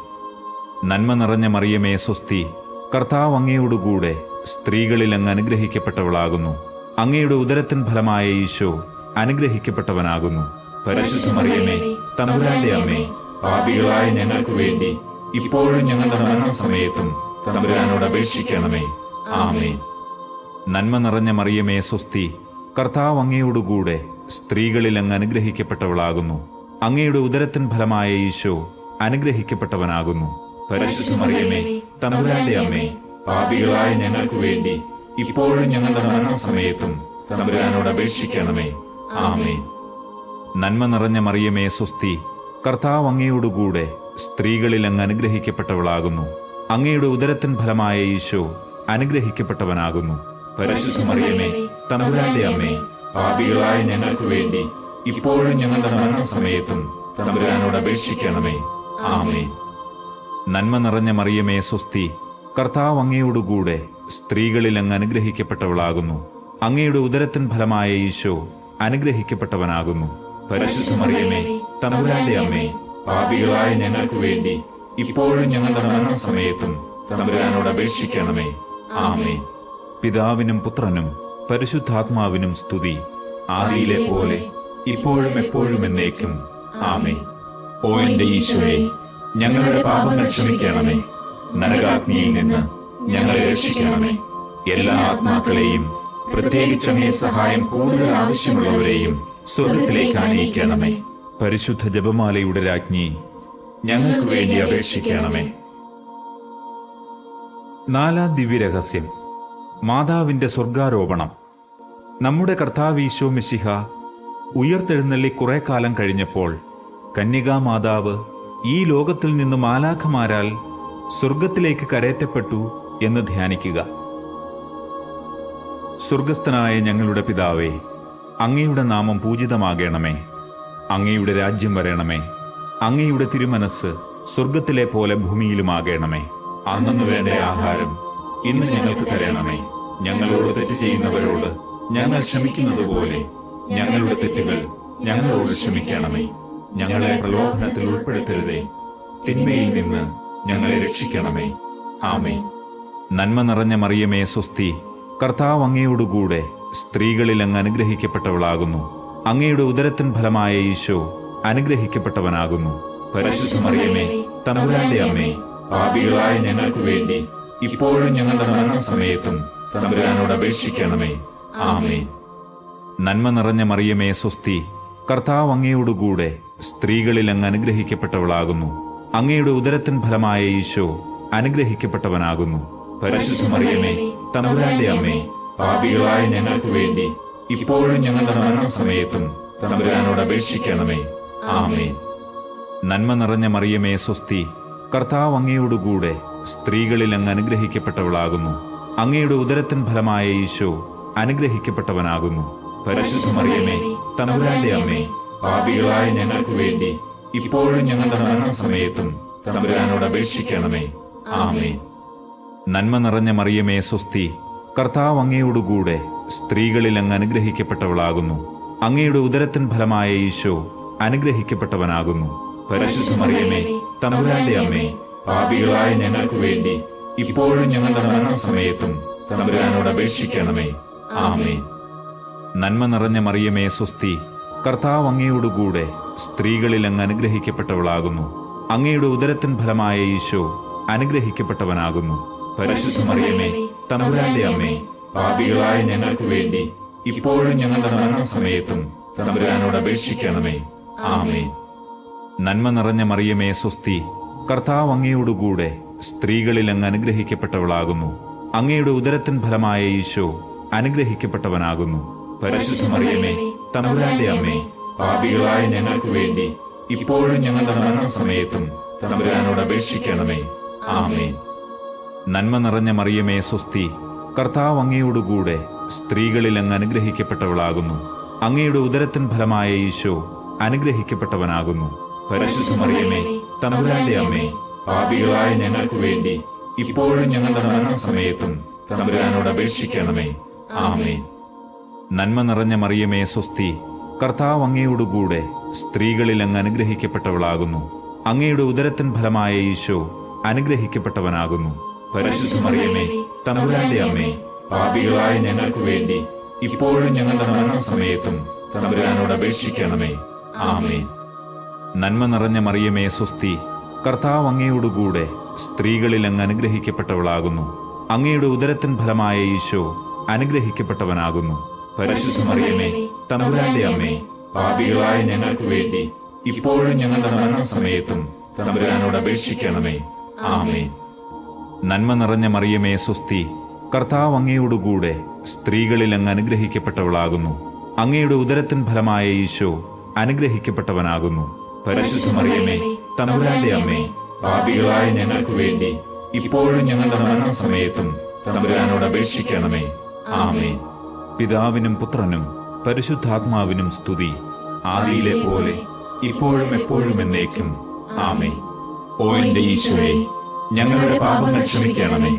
നന്മ നിറഞ്ഞ മറിയമേ, സ്വസ്തി. കർത്താവ് അങ്ങയോടുകൂടെ സ്ത്രീകളിൽ അങ്ങ് അനുഗ്രഹിക്കപ്പെട്ടവളാകുന്നു. അങ്ങയുടെ ഉദരത്തിൻ ഫലമായ ഈശോ അനുഗ്രഹിക്കപ്പെട്ടവനാകുന്നു. പരിശുദ്ധ മറിയമേ, തമ്പുരാന്റെ അമ്മേ, പാപികളായ ഞങ്ങൾക്ക് വേണ്ടി ഇപ്പോഴും ഞങ്ങളുടെ മരണസമയത്തും തമ്പുരാനോട് അപേക്ഷിക്കണമേ. ആമേൻ. നന്മ നിറഞ്ഞ മറിയമേ, സ്വസ്തി. കർത്താവ് അങ്ങയോടുകൂടെ സ്ത്രീകളിൽ അങ്ങ് അനുഗ്രഹിക്കപ്പെട്ടവളാകുന്നു. അങ്ങയുടെ ഉദരത്തിൻ ഫലമായ ഈശോ അനുഗ്രഹിക്കപ്പെട്ടവനാകുന്നു. പരിശുദ്ധ മറിയമേ, തമ്പുരാന്റെ അമ്മേ, പാപികളായ ഞങ്ങൾക്ക് വേണ്ടി ഇപ്പോഴും ഞങ്ങളുടെ മരണസമയത്തും തമ്പുരാനോട് അപേക്ഷിക്കണമേ. ആമേൻ. നന്മ നിറഞ്ഞ മറിയമേ, സ്വസ്തി. കർത്താവ് അങ്ങയോടുകൂടെ സ്ത്രീകളിൽ അങ്ങ് അനുഗ്രഹിക്കപ്പെട്ടവളാകുന്നു. അങ്ങയുടെ ഉദരത്തിൻ ഫലമായ ഈശോ അനുഗ്രഹിക്കപ്പെട്ടവനാകുന്നു. പരിശുദ്ധ മറിയമേ, തമ്പുരാന്റെ അമ്മേ, പാപികളായ ഞങ്ങൾക്ക് വേണ്ടി ഇപ്പോഴും ഞങ്ങളുടെ മരണസമയത്തും തമ്പുരാനോട് അപേക്ഷിക്കണമേ. ആമേൻ. നന്മ നിറഞ്ഞ മറിയമേ, സ്വസ്തി. കർത്താവ് അങ്ങയോടുകൂടെ സ്ത്രീകളിൽ അങ്ങ് അനുഗ്രഹിക്കപ്പെട്ടവളാകുന്നു. അങ്ങയുടെ ഉദരത്തിൻ ഫലമായ ഈശോ അനുഗ്രഹിക്കപ്പെട്ടവനാകുന്നു. പരിശുദ്ധ മറിയമേ, തമ്പുരാന്റെ അമ്മേ, പാപികളായ ഞങ്ങൾക്ക് വേണ്ടി ഇപ്പോഴും ഞങ്ങളുടെ മരണസമയത്തും തമ്പുരാനോട് അപേക്ഷിക്കണമേ. ആമേൻ. പിതാവിനും പുത്രനും പരിശുദ്ധാത്മാവിനും സ്തുതി. ആദിയിലെ പോലെ ഇപ്പോഴും എപ്പോഴും എന്നേക്കും. ആമേൻ. ഓ എന്റെ ഈശോയെ, ഞങ്ങളുടെ പാപങ്ങൾ ക്ഷമിക്കണമേ. നരകാഗ്നിയിൽ നിന്ന് ഞങ്ങളെ രക്ഷിക്കണമേ. എല്ലാ ആത്മാക്കളെയും, പ്രത്യേകിച്ച് അങ്ങേ സഹായം കൂടുതൽ ആവശ്യമുള്ളവരെയും സ്വർഗത്തിലേക്ക് ആനയിക്കണമേ. പരിശുദ്ധ ജപമാലയുടെ രാജ്ഞി, ഞങ്ങൾക്ക് വേണ്ടി അപേക്ഷിക്കണമേ. നാലാം ദിവ്യരഹസ്യം, മാതാവിന്റെ സ്വർഗാരോപണം. നമ്മുടെ കർത്താവ് ഈശോ മിശിഹ ഉയർത്തെഴുന്നള്ളി കുറെ കാലം കഴിഞ്ഞപ്പോൾ കന്യകാമാതാവ് ഈ ലോകത്തിൽ നിന്ന് മാലാഖമാരാൽ സ്വർഗത്തിലേക്ക് കരേറ്റപ്പെട്ടു എന്ന് ധ്യാനിക്കുക. സ്വർഗസ്ഥനായ ഞങ്ങളുടെ പിതാവേ, അങ്ങയുടെ നാമം പൂജിതമാകണമേ. അങ്ങയുടെ രാജ്യം വരണമേ. അങ്ങയുടെ തിരുമനസ് സ്വർഗത്തിലെ പോലെ ഭൂമിയിലുമാകണമേ. അന്നു വേണ്ട ആഹാരം ഇന്ന് ഞങ്ങൾക്ക് തരണമേ. ഞങ്ങളോട് തെറ്റ് ചെയ്യുന്നവരോട് ഞങ്ങൾ ക്ഷമിക്കുന്നത് പോലെ ഞങ്ങളുടെ തെറ്റുകൾ ഞങ്ങളോട് ക്ഷമിക്കണമേ. ഞങ്ങളെ പ്രലോഭനത്തിൽ ഉൾപ്പെടുത്തരുതേ, തിന്മയിൽ നിന്ന് ഞങ്ങളെ രക്ഷിക്കണമേ. ആമേൻ. നന്മ നിറഞ്ഞ മറിയമേ, സ്വസ്തി. കർത്താവ് അങ്ങയോടുകൂടെ സ്ത്രീകളിൽ അങ്ങ് അനുഗ്രഹിക്കപ്പെട്ടവളാകുന്നു. അങ്ങയുടെ ഉദരത്തിൻ ഫലമായ ഈശോ അനുഗ്രഹിക്കപ്പെട്ടവനാകുന്നു. പരിശുദ്ധ മറിയമേ, തമ്പുരാന്റെ അമ്മേ, പാപികളായ ഞങ്ങൾക്ക് വേണ്ടി ഇപ്പോഴും ഞങ്ങളുടെ മരണസമയത്തും തമ്പുരാനോട് അപേക്ഷിക്കണമേ. ആമേൻ. നന്മ നിറഞ്ഞ മറിയമേ, സ്വസ്തി. കർത്താവ് അങ്ങയോടുകൂടെ സ്ത്രീകളിൽ അങ്ങ് അനുഗ്രഹിക്കപ്പെട്ടവളാകുന്നു. അങ്ങയുടെ ഉദരത്തിൻ ഫലമായ ഈശോ അനുഗ്രഹിക്കപ്പെട്ടവനാകുന്നു. പരിശുദ്ധ മറിയമേ, തമ്പുരാന്റെ അമ്മേ, പാപികളായ ഞങ്ങൾക്ക് വേണ്ടി ഇപ്പോഴും ഞങ്ങളുടെ മരണസമയത്തും തമ്പുരാനോട് അപേക്ഷിക്കണമേ. ആമേൻ. നന്മ നിറഞ്ഞ മറിയമേ, സ്വസ്തി. കർത്താവ് അങ്ങയോടുകൂടെ സ്ത്രീകളിൽ അങ്ങ് അനുഗ്രഹിക്കപ്പെട്ടവളാകുന്നു. അങ്ങയുടെ ഉദരത്തിൻ ഫലമായ ഈശോ അനുഗ്രഹിക്കപ്പെട്ടവനാകുന്നു. പരിശുദ്ധ മറിയമേ, തമ്പുരാന്റെ അമ്മേ, പാപികളായ ഞങ്ങൾക്ക് വേണ്ടി ഇപ്പോഴും ഞങ്ങളുടെ മരണസമയത്തും തമ്പുരാനോട് അപേക്ഷിക്കണമേ. ആമേൻ. നന്മ നിറഞ്ഞ മറിയമേ, സ്വസ്തി. കർത്താവ് അങ്ങയോടുകൂടെ സ്ത്രീകളിൽ അങ്ങ് അനുഗ്രഹിക്കപ്പെട്ടവളാകുന്നു. അങ്ങയുടെ ഉദരത്തിൻ ഫലമായ ഈശോ അനുഗ്രഹിക്കപ്പെട്ടവനാകുന്നു. പരിശുദ്ധ മറിയമേ, തമ്പുരാന്റെ അമ്മേ, പാപികളായ ഞങ്ങൾക്ക് വേണ്ടി ഇപ്പോഴും ഞങ്ങളുടെ മരണസമയത്തും തമ്പുരാനോട് അപേക്ഷിക്കണമേ. ആമേൻ. നന്മ നിറഞ്ഞ മറിയമേ, സ്വസ്തി. കർത്താവ് അങ്ങയോടുകൂടെ സ്ത്രീകളിൽ അങ്ങ് അനുഗ്രഹിക്കപ്പെട്ടവളാകുന്നു. അങ്ങയുടെ ഉദരത്തിൻ ഫലമായ ഈശോ അനുഗ്രഹിക്കപ്പെട്ടവനാകുന്നു. പരിശുദ്ധ മറിയമേ, തമ്പുരാന്റെ അമ്മേ, പാപികളായ ഞങ്ങൾക്ക് വേണ്ടി ഇപ്പോഴും ഞങ്ങളുടെ മരണസമയത്തും തമ്പുരാനോട് അപേക്ഷിക്കണമേ. ആമേൻ. നന്മ നിറഞ്ഞ മറിയമേ, സ്വസ്തി. കർത്താവ് അങ്ങയോടുകൂടെ സ്ത്രീകളിൽ അങ്ങ് അനുഗ്രഹിക്കപ്പെട്ടവളാകുന്നു. അങ്ങയുടെ ഉദരത്തിൻ ഫലമായ ഈശോ അനുഗ്രഹിക്കപ്പെട്ടവനാകുന്നു. പരിശുദ്ധ മറിയമേ, തമ്പുരാന്റെ അമ്മേ, പാപികളായ ഞങ്ങൾക്ക് വേണ്ടി ഇപ്പോഴും ഞങ്ങളുടെ മരണസമയത്തും തമ്പുരാനോട് അപേക്ഷിക്കണമേ. ആമേൻ. നന്മ നിറഞ്ഞ മറിയമേ, സ്വസ്തി. കർത്താവ് അങ്ങയോടുകൂടെ സ്ത്രീകളിൽ അങ്ങ് അനുഗ്രഹിക്കപ്പെട്ടവളാകുന്നു. അങ്ങയുടെ ഉദരത്തിൻ ഫലമായ ഈശോ അനുഗ്രഹിക്കപ്പെട്ടവനാകുന്നു. പരിശുദ്ധ മറിയമേ, തമ്പുരാന്റെ അമ്മേ, പാപികളായ ഞങ്ങൾക്ക് വേണ്ടി ഇപ്പോഴും ഞങ്ങളുടെ മരണസമയത്തും തമ്പുരാനോട് അപേക്ഷിക്കണമേ. ആമേൻ. നന്മ നിറഞ്ഞ മറിയമേ സ്വസ്തി, കർത്താവ് അങ്ങയോടുകൂടെ സ്ത്രീകളിൽ അങ്ങ് അനുഗ്രഹിക്കപ്പെട്ടവളാകുന്നു. അങ്ങയുടെ ഉദരത്തിൻ ഫലമായ ഈശോ അനുഗ്രഹിക്കപ്പെട്ടവനാകുന്നു. പരിശുദ്ധ മറിയമേ, തമ്പുരാന്റെ അമ്മേ, പാപികളായ ഞങ്ങൾക്ക് വേണ്ടി ഇപ്പോഴും ഞങ്ങളുടെ മരണസമയത്തും തമ്പുരാനോട് അപേക്ഷിക്കണമേ. ആമേൻ. നന്മ നിറഞ്ഞ മറിയമേ സ്വസ്തി, കർത്താവ് അങ്ങയോടുകൂടെ സ്ത്രീകളിൽ അങ്ങ് അനുഗ്രഹിക്കപ്പെട്ടവളാകുന്നു. അങ്ങയുടെ ഉദരത്തിൻ ഫലമായ ഈശോ അനുഗ്രഹിക്കപ്പെട്ടവനാകുന്നു. പരിശുദ്ധ മറിയമേ, തമ്പുരാന്റെ അമ്മേ, പാപികളായ ഞങ്ങൾക്ക് വേണ്ടി ഇപ്പോഴും ഞങ്ങളുടെ മരണസമയത്തും തമ്പുരാനോട് അപേക്ഷിക്കണമേ. ആമേൻ. നന്മ നിറഞ്ഞ മറിയമേ സ്വസ്തി, കർത്താവ് അങ്ങയോടുകൂടെ സ്ത്രീകളിൽ അങ്ങ് അനുഗ്രഹിക്കപ്പെട്ടവളാകുന്നു. അങ്ങയുടെ ഉദരത്തിൻ ഫലമായ ഈശോ അനുഗ്രഹിക്കപ്പെട്ടവനാകുന്നു. പരിശുദ്ധ മറിയമേ, തമ്പുരാന്റെ അമ്മേ, പാപികളായ ഞങ്ങൾക്ക് വേണ്ടി ഇപ്പോഴും ഞങ്ങളുടെ മരണസമയത്തും തമ്പുരാനോട് അപേക്ഷിക്കണമേ. ആമേൻ. പിതാവിനും പുത്രനും പരിശുദ്ധാത്മാവിനും സ്തുതി, ആദിയിലെ പോലെ ഇപ്പോഴും എപ്പോഴും എന്നേക്കും. ആമേൻ. ഓ എന്റെ ഈശോയെ, ഞങ്ങളുടെ പാപങ്ങൾ ക്ഷമിക്കണമേ.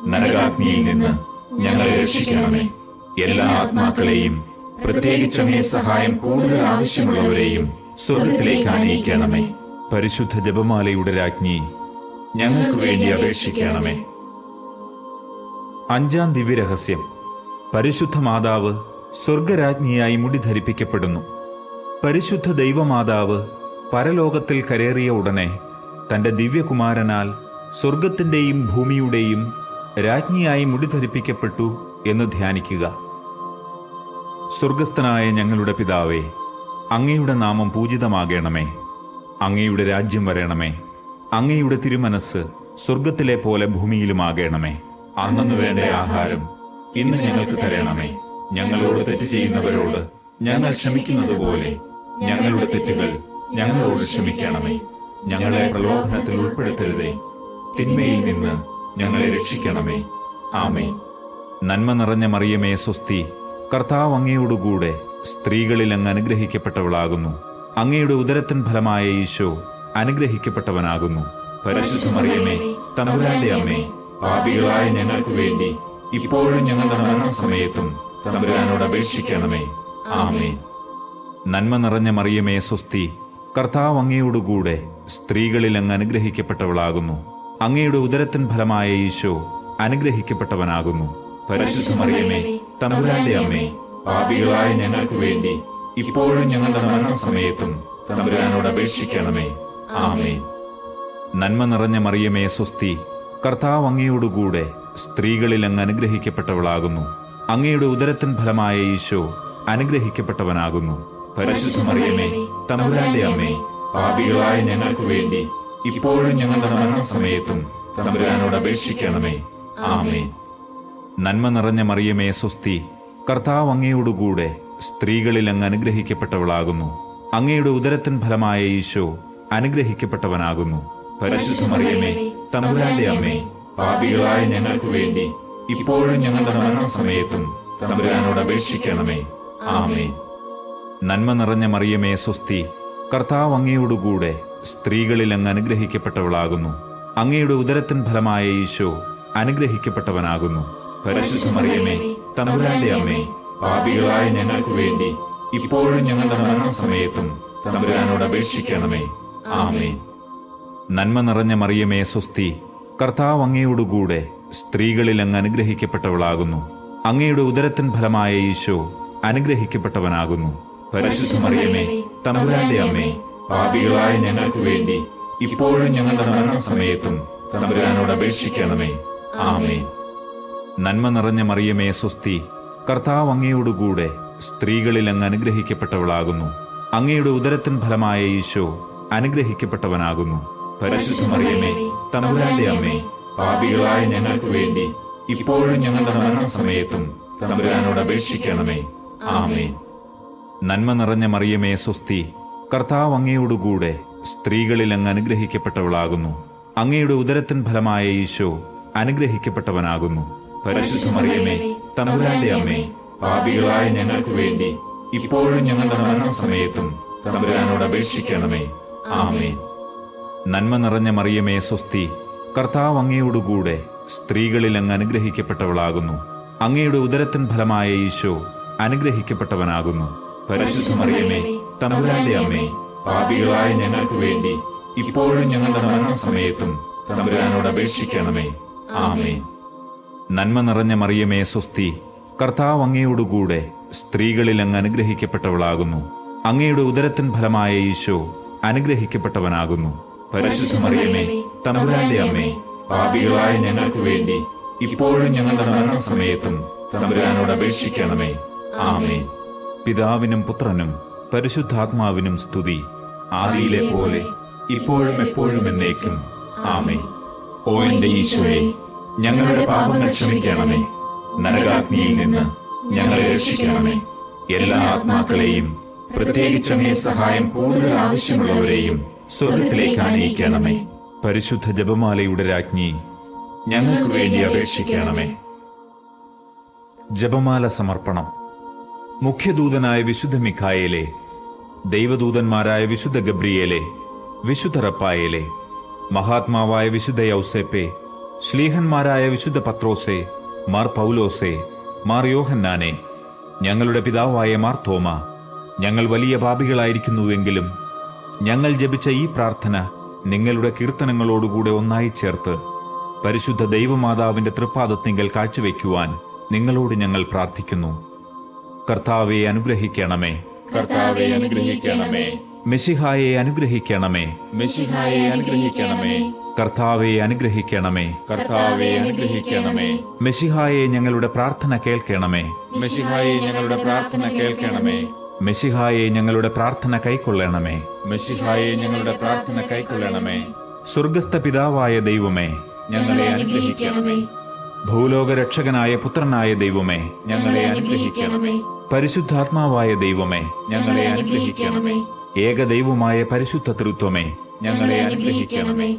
നരകാഗ്നിയിൽ നിന്ന് ഞങ്ങളെ രക്ഷിക്കണമേ. എല്ലാ ആത്മാക്കളെയും, പ്രത്യേകിച്ച് അങ്ങേ സഹായം കൂടുതൽ ആവശ്യമുള്ളവരെയും സ്വർഗത്തിലേക്ക് ആനയിക്കണമേ. പരിശുദ്ധ ജപമാലയുടെ രാജ്ഞി, ഞങ്ങൾക്ക് വേണ്ടി അപേക്ഷിക്കണമേ. അഞ്ചാം ദിവ്യരഹസ്യം. പരിശുദ്ധ മാതാവ് സ്വർഗരാജ്ഞിയായി മുടി ധരിപ്പിക്കപ്പെടുന്നു. പരിശുദ്ധ ദൈവമാതാവ് പരലോകത്തിൽ കരേറിയ ഉടനെ തന്റെ ദിവ്യകുമാരനാൽ സ്വർഗത്തിന്റെയും ഭൂമിയുടെയും രാജ്ഞിയായി മുടി ധരിപ്പിക്കപ്പെട്ടു എന്ന് ധ്യാനിക്കുക. സ്വർഗസ്ഥനായ ഞങ്ങളുടെ പിതാവേ, അങ്ങയുടെ നാമം പൂജിതമാകണമേ. അങ്ങയുടെ രാജ്യം വരണമേ. അങ്ങയുടെ തിരുമനസ് സ്വർഗത്തിലെ പോലെ ഭൂമിയിലുമാകണമേ. അന്നു വേണ്ട ആഹാരം ഇന്ന് ഞങ്ങൾക്ക് തരണമേ. ഞങ്ങളോട് തെറ്റ് ചെയ്യുന്നവരോട് ഞങ്ങൾ ക്ഷമിക്കുന്നത് പോലെ ഞങ്ങളുടെ തെറ്റുകൾ ഞങ്ങളോട് ക്ഷമിക്കണമേ. ഞങ്ങളെ പ്രലോഭനത്തിൽ ഉൾപ്പെടുത്തരുതേ, തിന്മയിൽ നിന്ന് ഞങ്ങളെ രക്ഷിക്കണമേ. ആമേൻ. നന്മ നിറഞ്ഞ മറിയമേ സ്വസ്തി, കർത്താവ് അങ്ങയോടുകൂടെ സ്ത്രീകളിൽ അങ്ങ് അനുഗ്രഹിക്കപ്പെട്ടവളാകുന്നു. അങ്ങയുടെ ഉദരത്തിൻ ഫലമായ ഈശോ അനുഗ്രഹിക്കപ്പെട്ടവനാകുന്നു. പരിശുദ്ധ മറിയമേ, തമ്പുരാന്റെ അമ്മേ, പാപികളായ ഞങ്ങൾക്ക് വേണ്ടി ഇപ്പോഴും ഞങ്ങളുടെ മരണസമയത്തും തമ്പുരാനോട് അപേക്ഷിക്കണമേ. ആമേൻ. നന്മ നിറഞ്ഞ മറിയമേ സ്വസ്തി, കർത്താവ് അങ്ങയോടുകൂടെ സ്ത്രീകളിൽ അങ്ങ് അനുഗ്രഹിക്കപ്പെട്ടവളാകുന്നു. അങ്ങയുടെ ഉദരത്തിൻ ഫലമായ ഈശോ അനുഗ്രഹിക്കപ്പെട്ടവനാകുന്നു. പരിശുദ്ധ മറിയമേ, തമ്പുരാന്റെ അമ്മേ, പാപികളായ ഞങ്ങൾക്ക് വേണ്ടി ഇപ്പോഴും ഞങ്ങളുടെ മരണസമയത്തും തമ്പുരാനോട് അപേക്ഷിക്കണമേ. ആമേൻ. നന്മ നിറഞ്ഞ മറിയമേ സ്വസ്തി, കർത്താവ് അങ്ങയോടുകൂടെ സ്ത്രീകളിൽ അങ്ങ് അനുഗ്രഹിക്കപ്പെട്ടവളാകുന്നു. അങ്ങയുടെ ഉദരത്തിൻ ഫലമായ ഈശോ അനുഗ്രഹിക്കപ്പെട്ടവനാകുന്നു. പരിശുദ്ധ മറിയമേ, തമ്പുരാന്റെ അമ്മേ, പാപികളായ ഞങ്ങൾക്ക് വേണ്ടി ഇപ്പോഴും ഞങ്ങളുടെ മരണസമയത്തും തമ്പുരാനോട് അപേക്ഷിക്കണമേ. ആമേൻ. നന്മ നിറഞ്ഞ മറിയമേ സ്വസ്തി, കർത്താവ് അങ്ങയോടുകൂടെ സ്ത്രീകളിൽ അങ്ങ് അനുഗ്രഹിക്കപ്പെട്ടവളാകുന്നു. അങ്ങയുടെ ഉദരത്തിൻ ഫലമായ ഈശോ അനുഗ്രഹിക്കപ്പെട്ടവനാകുന്നു. പരിശുദ്ധ മറിയമേ, തമ്പുരാന്റെ അമ്മേ, പാപികളായ ഞങ്ങൾക്ക് വേണ്ടി ഇപ്പോഴും ഞങ്ങളുടെ മരണസമയത്തും തമ്പുരാനോട് അപേക്ഷിക്കണമേ. ആമേൻ. നന്മ നിറഞ്ഞ മറിയമേ സ്വസ്തി, കർത്താവ് അങ്ങയോടുകൂടെ സ്ത്രീകളിൽ അങ്ങ് അനുഗ്രഹിക്കപ്പെട്ടവളാകുന്നു. അങ്ങയുടെ ഉദരത്തിൻ ഫലമായ ഈശോ അനുഗ്രഹിക്കപ്പെട്ടവനാകുന്നു. പരിശുദ്ധ മറിയമേ, തമ്പുരാന്റെ അമ്മേ, പാപികളായ ഞങ്ങൾക്ക് വേണ്ടി ഇപ്പോഴും ഞങ്ങളുടെ മരണസമയത്തും തമ്പുരാനോട് അപേക്ഷിക്കണമേ. ആമേൻ. നന്മ നിറഞ്ഞ മറിയമേ സ്വസ്തി, കർത്താവ് അങ്ങയോടുകൂടെ സ്ത്രീകളിൽ അങ്ങ് അനുഗ്രഹിക്കപ്പെട്ടവളാകുന്നു. അങ്ങയുടെ ഉദരത്തിൻ ഫലമായ ഈശോ അനുഗ്രഹിക്കപ്പെട്ടവനാകുന്നു. പരിശുദ്ധ മറിയമേ, തമ്പുരാന്റെ അമ്മേ, പാപികളായ ഞങ്ങൾക്ക് വേണ്ടി ഇപ്പോഴും ഞങ്ങളുടെ മരണസമയത്തും തമ്പുരാനോട് അപേക്ഷിക്കണമേ. ആമേൻ. നന്മ നിറഞ്ഞ മറിയമേ സ്വസ്തി, കർത്താവ് അങ്ങയോടുകൂടെ സ്ത്രീകളിൽ അങ്ങ് അനുഗ്രഹിക്കപ്പെട്ടവളാകുന്നു. അങ്ങയുടെ ഉദരത്തിൻ ഫലമായ ഈശോ അനുഗ്രഹിക്കപ്പെട്ടവനാകുന്നു. പരിശുദ്ധ മറിയമേ, തമ്പുരാന്റെ അമ്മേ, പാപികളായ ഞങ്ങൾക്ക് വേണ്ടി ഇപ്പോഴും ഞങ്ങളുടെ മരണസമയത്തും തമ്പുരാനോട് അപേക്ഷിക്കണമേ. ആമേൻ. നന്മ നിറഞ്ഞ മറിയമേ സ്വസ്തി, കർത്താവ് അങ്ങയോടുകൂടെ സ്ത്രീകളിൽ അങ്ങ് അനുഗ്രഹിക്കപ്പെട്ടവളാകുന്നു. അങ്ങയുടെ ഉദരത്തിൻ ഫലമായ ഈശോ അനുഗ്രഹിക്കപ്പെട്ടവനാകുന്നു. പരിശുദ്ധ മറിയമേ, തമ്പുരാന്റെ അമ്മേ, പാപികളായ ഞങ്ങൾക്ക് വേണ്ടി ഇപ്പോഴും ഞങ്ങളുടെ മരണസമയത്തും തമ്പുരാനോട് അപേക്ഷിക്കണമേ. ആമേൻ. നന്മ നിറഞ്ഞ മറിയമേ സ്വസ്തി, കർത്താവ് അങ്ങയോടുകൂടെ സ്ത്രീകളിൽ അങ്ങ് അനുഗ്രഹിക്കപ്പെട്ടവളാകുന്നു. അങ്ങയുടെ ഉദരത്തിൻ ഫലമായ ഈശോ അനുഗ്രഹിക്കപ്പെട്ടവനാകുന്നു. പരിശുദ്ധ മറിയമേ, തമ്പുരാന്റെ അമ്മേ, പാപികളായ ഞങ്ങൾക്ക് വേണ്ടി ഇപ്പോഴും ഞങ്ങളുടെ മരണസമയത്തും തമ്പുരാനോട് അപേക്ഷിക്കണമേ. ആമേൻ. നന്മ നിറഞ്ഞ മറിയമേ സ്വസ്തി, കർത്താവ് അങ്ങയോടുകൂടെ സ്ത്രീകളിൽ അങ്ങ് അനുഗ്രഹിക്കപ്പെട്ടവളാകുന്നു. അങ്ങയുടെ ഉദരത്തിൻ ഫലമായ ഈശോ അനുഗ്രഹിക്കപ്പെട്ടവനാകുന്നു. പരിശുദ്ധ മറിയമേ, തമ്പുരാന്റെ അമ്മേ, പാപികളായ ഞങ്ങൾക്ക് വേണ്ടി ഇപ്പോഴും ഞങ്ങളുടെ മരണസമയത്തും തമ്പുരാനോട് അപേക്ഷിക്കണമേ. ആമേൻ. പിതാവിനും പുത്രനും പരിശുദ്ധാത്മാവിനും സ്തുതി, ആദിയിലെ പോലെ ഇപ്പോഴും എപ്പോഴും എന്നേക്കും. ആമേൻ. ഓ എന്റെ ഈശോയെ, ഞങ്ങളുടെ പാപങ്ങൾ ക്ഷമിക്കണമേ. നരകാഗ്നിയിൽ നിന്ന് ഞങ്ങളെ രക്ഷിക്കണമേ. എല്ലാ ആത്മാക്കളെയും, പ്രത്യേകിച്ച് അങ്ങേ സഹായം കൂടുതൽ ആവശ്യമുള്ളവരെയും സ്വർഗത്തിലേക്ക് ആനയിക്കണമേ. പരിശുദ്ധ ജപമാലയുടെ രാജ്ഞി, ഞങ്ങൾക്ക് വേണ്ടി അപേക്ഷിക്കണമേ. ജപമാല സമർപ്പണം. മുഖ്യദൂതനായ വിശുദ്ധ മിഖായേലെ, ദൈവദൂതന്മാരായ വിശുദ്ധ ഗബ്രിയേലെ, വിശുദ്ധ റപ്പായേലെ, മഹാത്മാവായ വിശുദ്ധ യൗസേപ്പെ, ശ്ലീഹന്മാരായ വിശുദ്ധ പത്രോസെ, മാർ പൗലോസെ, മാർ യോഹന്നാനെ, ഞങ്ങളുടെ പിതാവായ മാർ തോമ, ഞങ്ങൾ വലിയ പാപികളായിരിക്കുന്നുവെങ്കിലും ഞങ്ങൾ ജപിച്ച ഈ പ്രാർത്ഥന നിങ്ങളുടെ കീർത്തനങ്ങളോടുകൂടെ ഒന്നായി ചേർത്ത് പരിശുദ്ധ ദൈവമാതാവിന്റെ തൃപ്പാദത്തിങ്കൽ കാഴ്ചവെക്കുവാൻ നിങ്ങളോട് ഞങ്ങൾ പ്രാർത്ഥിക്കുന്നു. കർത്താവെ അനുഗ്രഹിക്കണമേ. കർത്താവെ അനുഗ്രഹിക്കണമേ. മെശിഹായെ അനുഗ്രഹിക്കണമേ. മെശിഹായെ അനുഗ്രഹിക്കണമേ. കർത്താവെ അനുഗ്രഹിക്കണമേ. കർത്താവെ അനുഗ്രഹിക്കണമേ. മെശിഹായെ ഞങ്ങളുടെ പ്രാർത്ഥന കേൾക്കണമേ. മെശിഹായെ ഞങ്ങളുടെ പ്രാർത്ഥന കേൾക്കണമേ. മെശിഹായെ ഞങ്ങളുടെ പ്രാർത്ഥന കൈക്കൊള്ളണമേ. മെശിഹായെ ഞങ്ങളുടെ പ്രാർത്ഥന കൈക്കൊള്ളണമേ. സ്വർഗസ്ഥ പിതാവായ ദൈവമേ, ഞങ്ങളെ അനുഗ്രഹിക്കണമേ. ഭൂലോകരക്ഷകനായ പുത്രനായ ദൈവമേ, ഞങ്ങളെ അനുഗ്രഹിക്കണമേ. പരിശുദ്ധാത്മാവായ ദൈവമേ, ഞങ്ങളെ അനുഗ്രഹിക്കണമേ. ഏകദൈവമായ പരിശുദ്ധ തൃത്വമേ, ഞങ്ങളെ അനുഗ്രഹിക്കണമേ.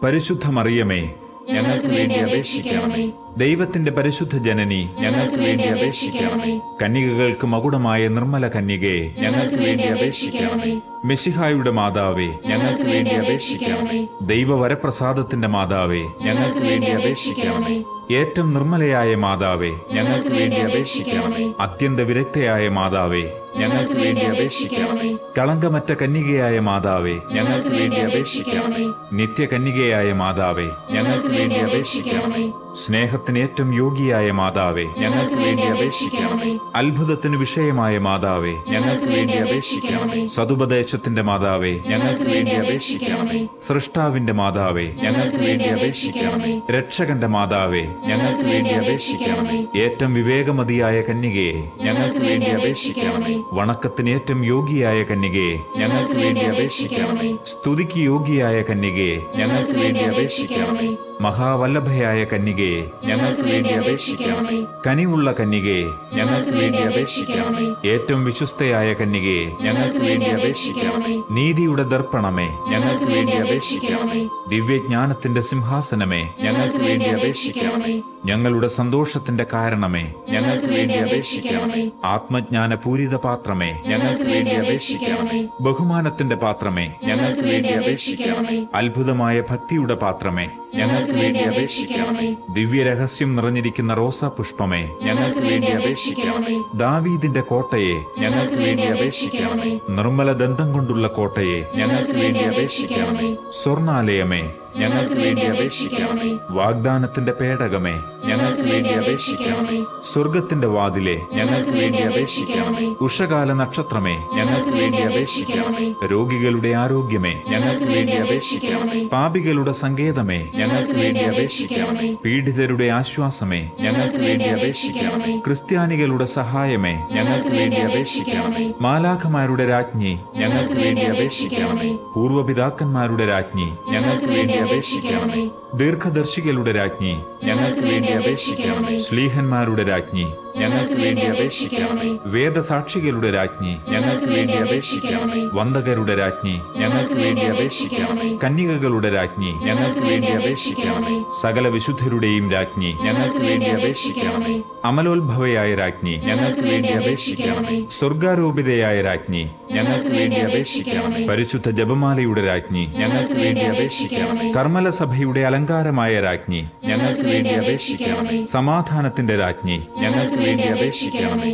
പരിശുദ്ധ മറിയമേ, ഞങ്ങൾക്ക് വേണ്ടി അപേക്ഷിക്കണമേ. ദൈവത്തിന്റെ പരിശുദ്ധ ജനനി, ഞങ്ങൾക്ക് വേണ്ടി അപേക്ഷിക്കണമേ. കന്യകകൾക്ക് മകുടമായ നിർമ്മല കന്യകേ, ഞങ്ങൾക്ക് വേണ്ടി അപേക്ഷിക്കണമേ. മെശിഹായുടെ മാതാവേ, ഞങ്ങൾക്ക് വേണ്ടി അപേക്ഷിക്കണമേ. ദൈവവരപ്രസാദത്തിന്റെ മാതാവേ, ഞങ്ങൾക്ക് വേണ്ടി അപേക്ഷിക്കണമേ. ഏറ്റവും നിർമ്മലയായ മാതാവേ, ഞങ്ങൾക്ക് വേണ്ടി അപേക്ഷിക്കണമേ. അത്യന്ത വിരക്തയായ മാതാവേ, ഞങ്ങൾക്ക് വേണ്ടി അപേക്ഷിക്കണമേ. കളങ്കമറ്റ കന്യകയായ മാതാവേ, ഞങ്ങൾക്ക് വേണ്ടി അപേക്ഷിക്കണമേ. നിത്യകന്യകയായ മാതാവേ, ഞങ്ങൾക്ക് വേണ്ടി അപേക്ഷിക്കണമേ. സ്നേഹത്തിന് ഏറ്റവും യോഗ്യയായ മാതാവേ, ഞങ്ങൾക്ക് വേണ്ടി അപേക്ഷിക്കണമേ. അത്ഭുതത്തിന് വിഷയമായ മാതാവേ, ഞങ്ങൾക്ക് വേണ്ടി അപേക്ഷിക്കണമേ. സതുപദേശത്തിന്റെ മാതാവേ, ഞങ്ങൾക്ക് വേണ്ടി അപേക്ഷിക്കണമേ. സൃഷ്ടാവിന്റെ മാതാവേ, ഞങ്ങൾക്ക് വേണ്ടി അപേക്ഷിക്കണമേ. രക്ഷകന്റെ മാതാവേ, ഞങ്ങൾക്ക് വേണ്ടി അപേക്ഷിക്കണമേ. ഏറ്റവും വിവേകമതിയായ കന്യകയെ, ഞങ്ങൾക്ക് വേണ്ടി അപേക്ഷിക്കണമേ. വണക്കത്തിന് ഏറ്റവും യോഗ്യയായ കന്യകയെ, ഞങ്ങൾക്ക് വേണ്ടി അപേക്ഷിക്കണമേ. സ്തുതിക്ക് യോഗ്യയായ കന്യകയെ, ഞങ്ങൾക്ക് വേണ്ടി അപേക്ഷിക്കണമേ. മഹാവല്ലഭയായ കന്യകയെ, ഞങ്ങൾക്ക് വേണ്ടി അപേക്ഷിക്കണമേ. കനിവുള്ള കന്യകയെ, ഞങ്ങൾക്ക് വേണ്ടി അപേക്ഷിക്കണമേ. ഏറ്റവും വിശ്വസ്തയായ കന്യകയെ, ഞങ്ങൾക്ക് വേണ്ടി അപേക്ഷിക്കണമേ. നീതിയുടെ ദർപ്പണമേ, ഞങ്ങൾക്ക് വേണ്ടി അപേക്ഷിക്കണമേ. ദിവ്യജ്ഞാനത്തിന്റെ സിംഹാസനമേ, ഞങ്ങൾക്ക് വേണ്ടി അപേക്ഷിക്കണമേ. ഞങ്ങളുടെ സന്തോഷത്തിന്റെ കാരണമേ, ഞങ്ങൾക്ക് വേണ്ടി അപേക്ഷിക്കണമേ. ആത്മജ്ഞാന പൂരിത പാത്രമേ, ഞങ്ങൾക്ക് വേണ്ടി അപേക്ഷിക്കണമേ. ബഹുമാനത്തിന്റെ പാത്രമേ, ഞങ്ങൾക്ക് വേണ്ടി അപേക്ഷിക്കണമേ. അത്ഭുതമായ ഭക്തിയുടെ പാത്രമേ, ഞങ്ങൾക്ക് വേണ്ടി അപേക്ഷിക്കണമേ. ദിവ്യരഹസ്യം നിറഞ്ഞിരിക്കുന്ന റോസാ പുഷ്പമേ, ഞങ്ങൾക്ക് വേണ്ടി അപേക്ഷിക്കണമേ. ദാവീദിന്റെ കോട്ടയെ, ഞങ്ങൾക്ക് വേണ്ടി അപേക്ഷിക്കണമേ. നിർമ്മല ദന്തം കൊണ്ടുള്ള കോട്ടയെ, ഞങ്ങൾക്ക് വേണ്ടി അപേക്ഷിക്കണമേ. സ്വർണാലയമേ, ഞങ്ങൾക്ക് വേണ്ടി അപേക്ഷിക്കണമേ. വാഗ്ദാനത്തിന്റെ പേടകമേ, ഞങ്ങൾക്ക് വേണ്ടി അപേക്ഷിക്കണമേ. സ്വർഗത്തിന്റെ വാതിലെ, ഞങ്ങൾക്ക് വേണ്ടി അപേക്ഷിക്കണമേ. ഉഷകാല നക്ഷത്രമേ, ഞങ്ങൾക്ക് വേണ്ടി അപേക്ഷിക്കണമേ. രോഗികളുടെ ആരോഗ്യമേ, ഞങ്ങൾക്ക് വേണ്ടി അപേക്ഷിക്കണമേ. പാപികളുടെ സങ്കേതമേ, ഞങ്ങൾക്ക് വേണ്ടി അപേക്ഷിക്കണമേ. പീഡിതരുടെ ആശ്വാസമേ, ഞങ്ങൾക്ക് വേണ്ടി അപേക്ഷിക്കണമേ. ക്രിസ്ത്യാനികളുടെ സഹായമേ, ഞങ്ങൾക്ക് വേണ്ടി അപേക്ഷിക്കണമേ. മാലാഖമാരുടെ രാജ്ഞി, ഞങ്ങൾക്ക് വേണ്ടി അപേക്ഷിക്കണമേ. പൂർവപിതാക്കന്മാരുടെ രാജ്ഞി, ഞങ്ങൾക്ക് വേണ്ടി അപേക്ഷിക്കണമേ. ദീർഘദർശികളുടെ രാജ്ഞി, ഞങ്ങൾക്ക് വേണ്ടി അപേക്ഷിക്കണമേ. ശ്ലീഹന്മാരുടെ രാജ്ഞി, ഞങ്ങൾക്ക് വേണ്ടി അപേക്ഷിക്കണമേ. വേദസാക്ഷികളുടെ രാജ്ഞി, ഞങ്ങൾക്ക് വേണ്ടി അപേക്ഷിക്കണമേ. വന്ദകരുടെ രാജ്ഞി, ഞങ്ങൾക്ക് വേണ്ടി അപേക്ഷിക്കണമേ. കന്യകകളുടെ രാജ്ഞി, ഞങ്ങൾക്ക് വേണ്ടി അപേക്ഷിക്കണമേ. സകല വിശുദ്ധരുടെയും രാജ്ഞി, ഞങ്ങൾക്ക് വേണ്ടി അപേക്ഷിക്കണമേ. അമലോത്ഭവയായ രാജ്ഞി, ഞങ്ങൾക്ക് വേണ്ടി അപേക്ഷിക്കണമേ. സ്വർഗാരോപിതയായ രാജ്ഞി, ഞങ്ങൾക്ക് വേണ്ടി അപേക്ഷിക്കണമേ. പരിശുദ്ധ ജപമാലയുടെ രാജ്ഞി, ഞങ്ങൾക്ക് വേണ്ടി അപേക്ഷിക്കണമേ. കർമ്മല സഭയുടെ അലങ്കാരമായ രാജ്ഞി, ഞങ്ങൾക്ക് വേണ്ടി അപേക്ഷിക്കണമേ. സമാധാനത്തിന്റെ രാജ്ഞി, ഞങ്ങൾക്ക് വേണ്ടി അപേക്ഷിക്കണമേ.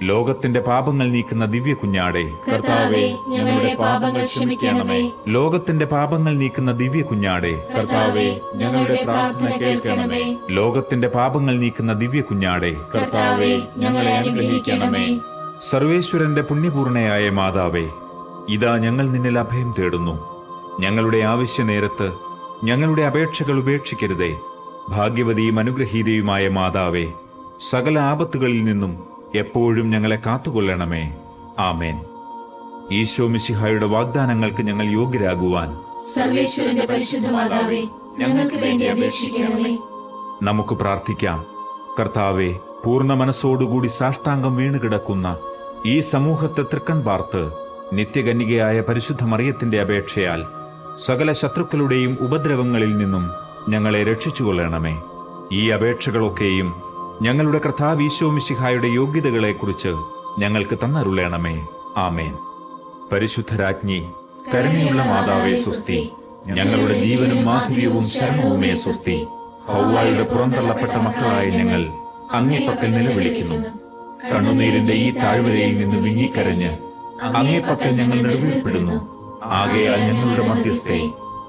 ലോകത്തിന്റെ പാപങ്ങൾ നീക്കുന്ന ദിവ്യ കുഞ്ഞാടേ, കർത്താവേ, ഞങ്ങളുടെ പാപങ്ങൾ ക്ഷമിക്കണമേ. ലോകത്തിന്റെ പാപങ്ങൾ നീക്കുന്ന ദിവ്യ കുഞ്ഞാടേ, കർത്താവേ, ഞങ്ങളുടെ പ്രാർത്ഥന കേൾക്കണമേ. ലോകത്തിന്റെ പാപങ്ങൾ നീക്കുന്ന ദിവ്യ കുഞ്ഞാടേ, കർത്താവേ, ഞങ്ങളെ അനുഗ്രഹിക്കണമേ. സർവേശ്വരന്റെ പുണ്യപൂർണയായ മാതാവേ, ഇതാ ഞങ്ങൾ നിന്നിൽ അഭയം തേടുന്നു. ഞങ്ങളുടെ ആവശ്യ നേരത്ത് ഞങ്ങളുടെ അപേക്ഷകൾ ഉപേക്ഷിക്കരുതേ. ഭാഗ്യവതിയും അനുഗ്രഹീതയുമായ മാതാവേ, സകല ആപത്തുകളിൽ നിന്നും എപ്പോഴും ഞങ്ങളെ കാത്തുകൊള്ളണമേ. ആമേൻ. ഈശോ മിശിഹായുടെ വാഗ്ദാനങ്ങൾക്ക് ഞങ്ങൾ യോഗ്യരാകുവാൻ സർവേശ്വരന്റെ പരിശുദ്ധ മാതാവേ, ഞങ്ങൾക്ക് വേണ്ടി അപേക്ഷിക്കണമേ. നമുക്ക് പ്രാർത്ഥിക്കാം. കർത്താവെ, പൂർണ്ണ മനസ്സോടുകൂടി സാഷ്ടാംഗം വീണുകിടക്കുന്ന ഈ സമൂഹത്തെ തൃക്കൺ പാർത്ത് നിത്യകന്യകയായ പരിശുദ്ധ മറിയത്തിന്റെ അപേക്ഷയാൽ സകല ശത്രുക്കളുടെയും ഉപദ്രവങ്ങളിൽ നിന്നും ഞങ്ങളെ രക്ഷിച്ചുകൊള്ളണമേ. ഈ അപേക്ഷകളൊക്കെയും ഞങ്ങളുടെ കർത്താവ് ഈശോ മിശിഹായുടെ യോഗ്യതകളെക്കുറിച്ച് ഞങ്ങൾക്ക് തന്നരുളണമേ. ആമേൻ. പരിശുദ്ധരാജ്ഞി, കരുണയുള്ള മാതാവേ സ്വസ്തി. ഞങ്ങളുടെ ജീവനും മാധുര്യവും ശരണവുമേ സ്വസ്തി. ഹൗവായുടെ പുറന്തള്ളപ്പെട്ട മക്കളായ ഞങ്ങൾ അങ്ങേപ്പക്കൽ നിലവിളിക്കുന്നു. കണ്ണുനീരിന്റെ ഈ താഴ്വരയിൽ നിന്ന് വിങ്ങിക്കരഞ്ഞ് അങ്ങേപ്പക്കൽ ഞങ്ങൾ നെടുവീർപ്പെടുന്നു. ആകയാൽ ഞങ്ങളുടെ മധ്യസ്ഥേ,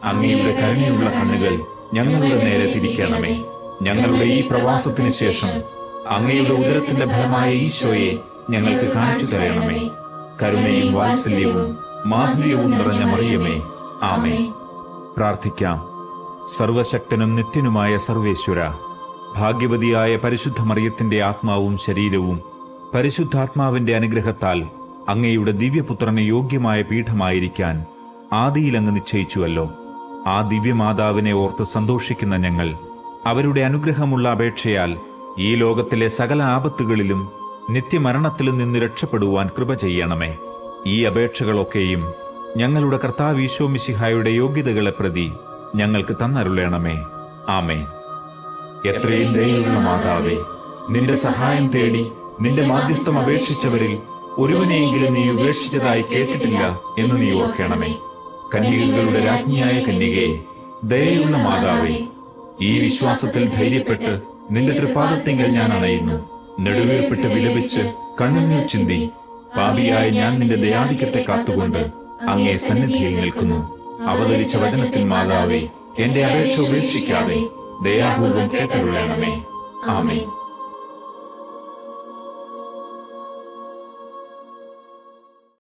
അങ്ങയുടെ കരുണയുള്ള കണ്ണുകൾ ഞങ്ങളുടെ നേരെ തിരിക്കണമേ. ഞങ്ങളുടെ ഈ പ്രവാസത്തിന് ശേഷം അങ്ങയുടെ ഉദരത്തിന്റെ ഫലമായ ഈശോയെ ഞങ്ങൾക്ക് കാണിച്ചു തരണമേ. കരുണയും വാത്സല്യവും മാധുര്യവും നിറഞ്ഞ മറിയമേ, ആമേൻ. പ്രാർത്ഥിക്കാം. സർവശക്തനും നിത്യനുമായ സർവേശ്വര, ഭാഗ്യവതിയായ പരിശുദ്ധ മറിയത്തിന്റെ ആത്മാവും ശരീരവും പരിശുദ്ധാത്മാവിന്റെ അനുഗ്രഹത്താൽ അങ്ങയുടെ ദിവ്യപുത്രന് യോഗ്യമായ പീഠമായിരിക്കാൻ ആദിയിൽ അങ്ങ് നിശ്ചയിച്ചുവല്ലോ. ആ ദിവ്യമാതാവിനെ ഓർത്ത് സന്തോഷിക്കുന്ന ഞങ്ങൾ അവരുടെ അനുഗ്രഹമുള്ള അപേക്ഷയാൽ ഈ ലോകത്തിലെ സകല ആപത്തുകളിലും നിത്യമരണത്തിലും നിന്ന് രക്ഷപ്പെടുവാൻ കൃപ ചെയ്യണമേ. ഈ അപേക്ഷകളൊക്കെയും ഞങ്ങളുടെ കർത്താവ് ഈശോ മിശിഹായുടെ യോഗ്യതകളെ പ്രതി ഞങ്ങൾക്ക് തന്നരുളണമേ. ആമേൻ. എത്രയും ദയയുള്ള മാതാവേ, നിന്റെ സഹായം തേടി നിന്റെ മാധ്യസ്ഥം അപേക്ഷിച്ചവരിൽ ഒരുവനെയെങ്കിലും നീ ഉപേക്ഷിച്ചതായി കേട്ടിട്ടില്ല എന്ന് നീ ഓർക്കണമേ. കന്യകകളുടെ രാജ്ഞിയായ കന്യകേ, ദയയുള്ള മാതാവേ, ഈ വിശ്വാസത്തിൽ ധൈര്യപ്പെട്ട് നിന്റെ തൃപ്പാദത്തിങ്കൽ ഞാൻ അണയുന്നു. നെടുവീർപ്പിട്ട് വിലപിച്ച് കണ്ണുനീർ ചിന്തി പാപിയായ ഞാൻ നിന്റെ ദയാധിക്യത്തെ കാത്തുകൊണ്ട് അങ്ങേ സന്നിധിയിൽ നിൽക്കുന്നു. അവതരിച്ച വചനത്തിൽ മാതാവേ, എന്റെ അപേക്ഷ ഉപേക്ഷിക്കാതെ ദയാപൂർവം കേട്ടരുളണമേ. ആമേൻ.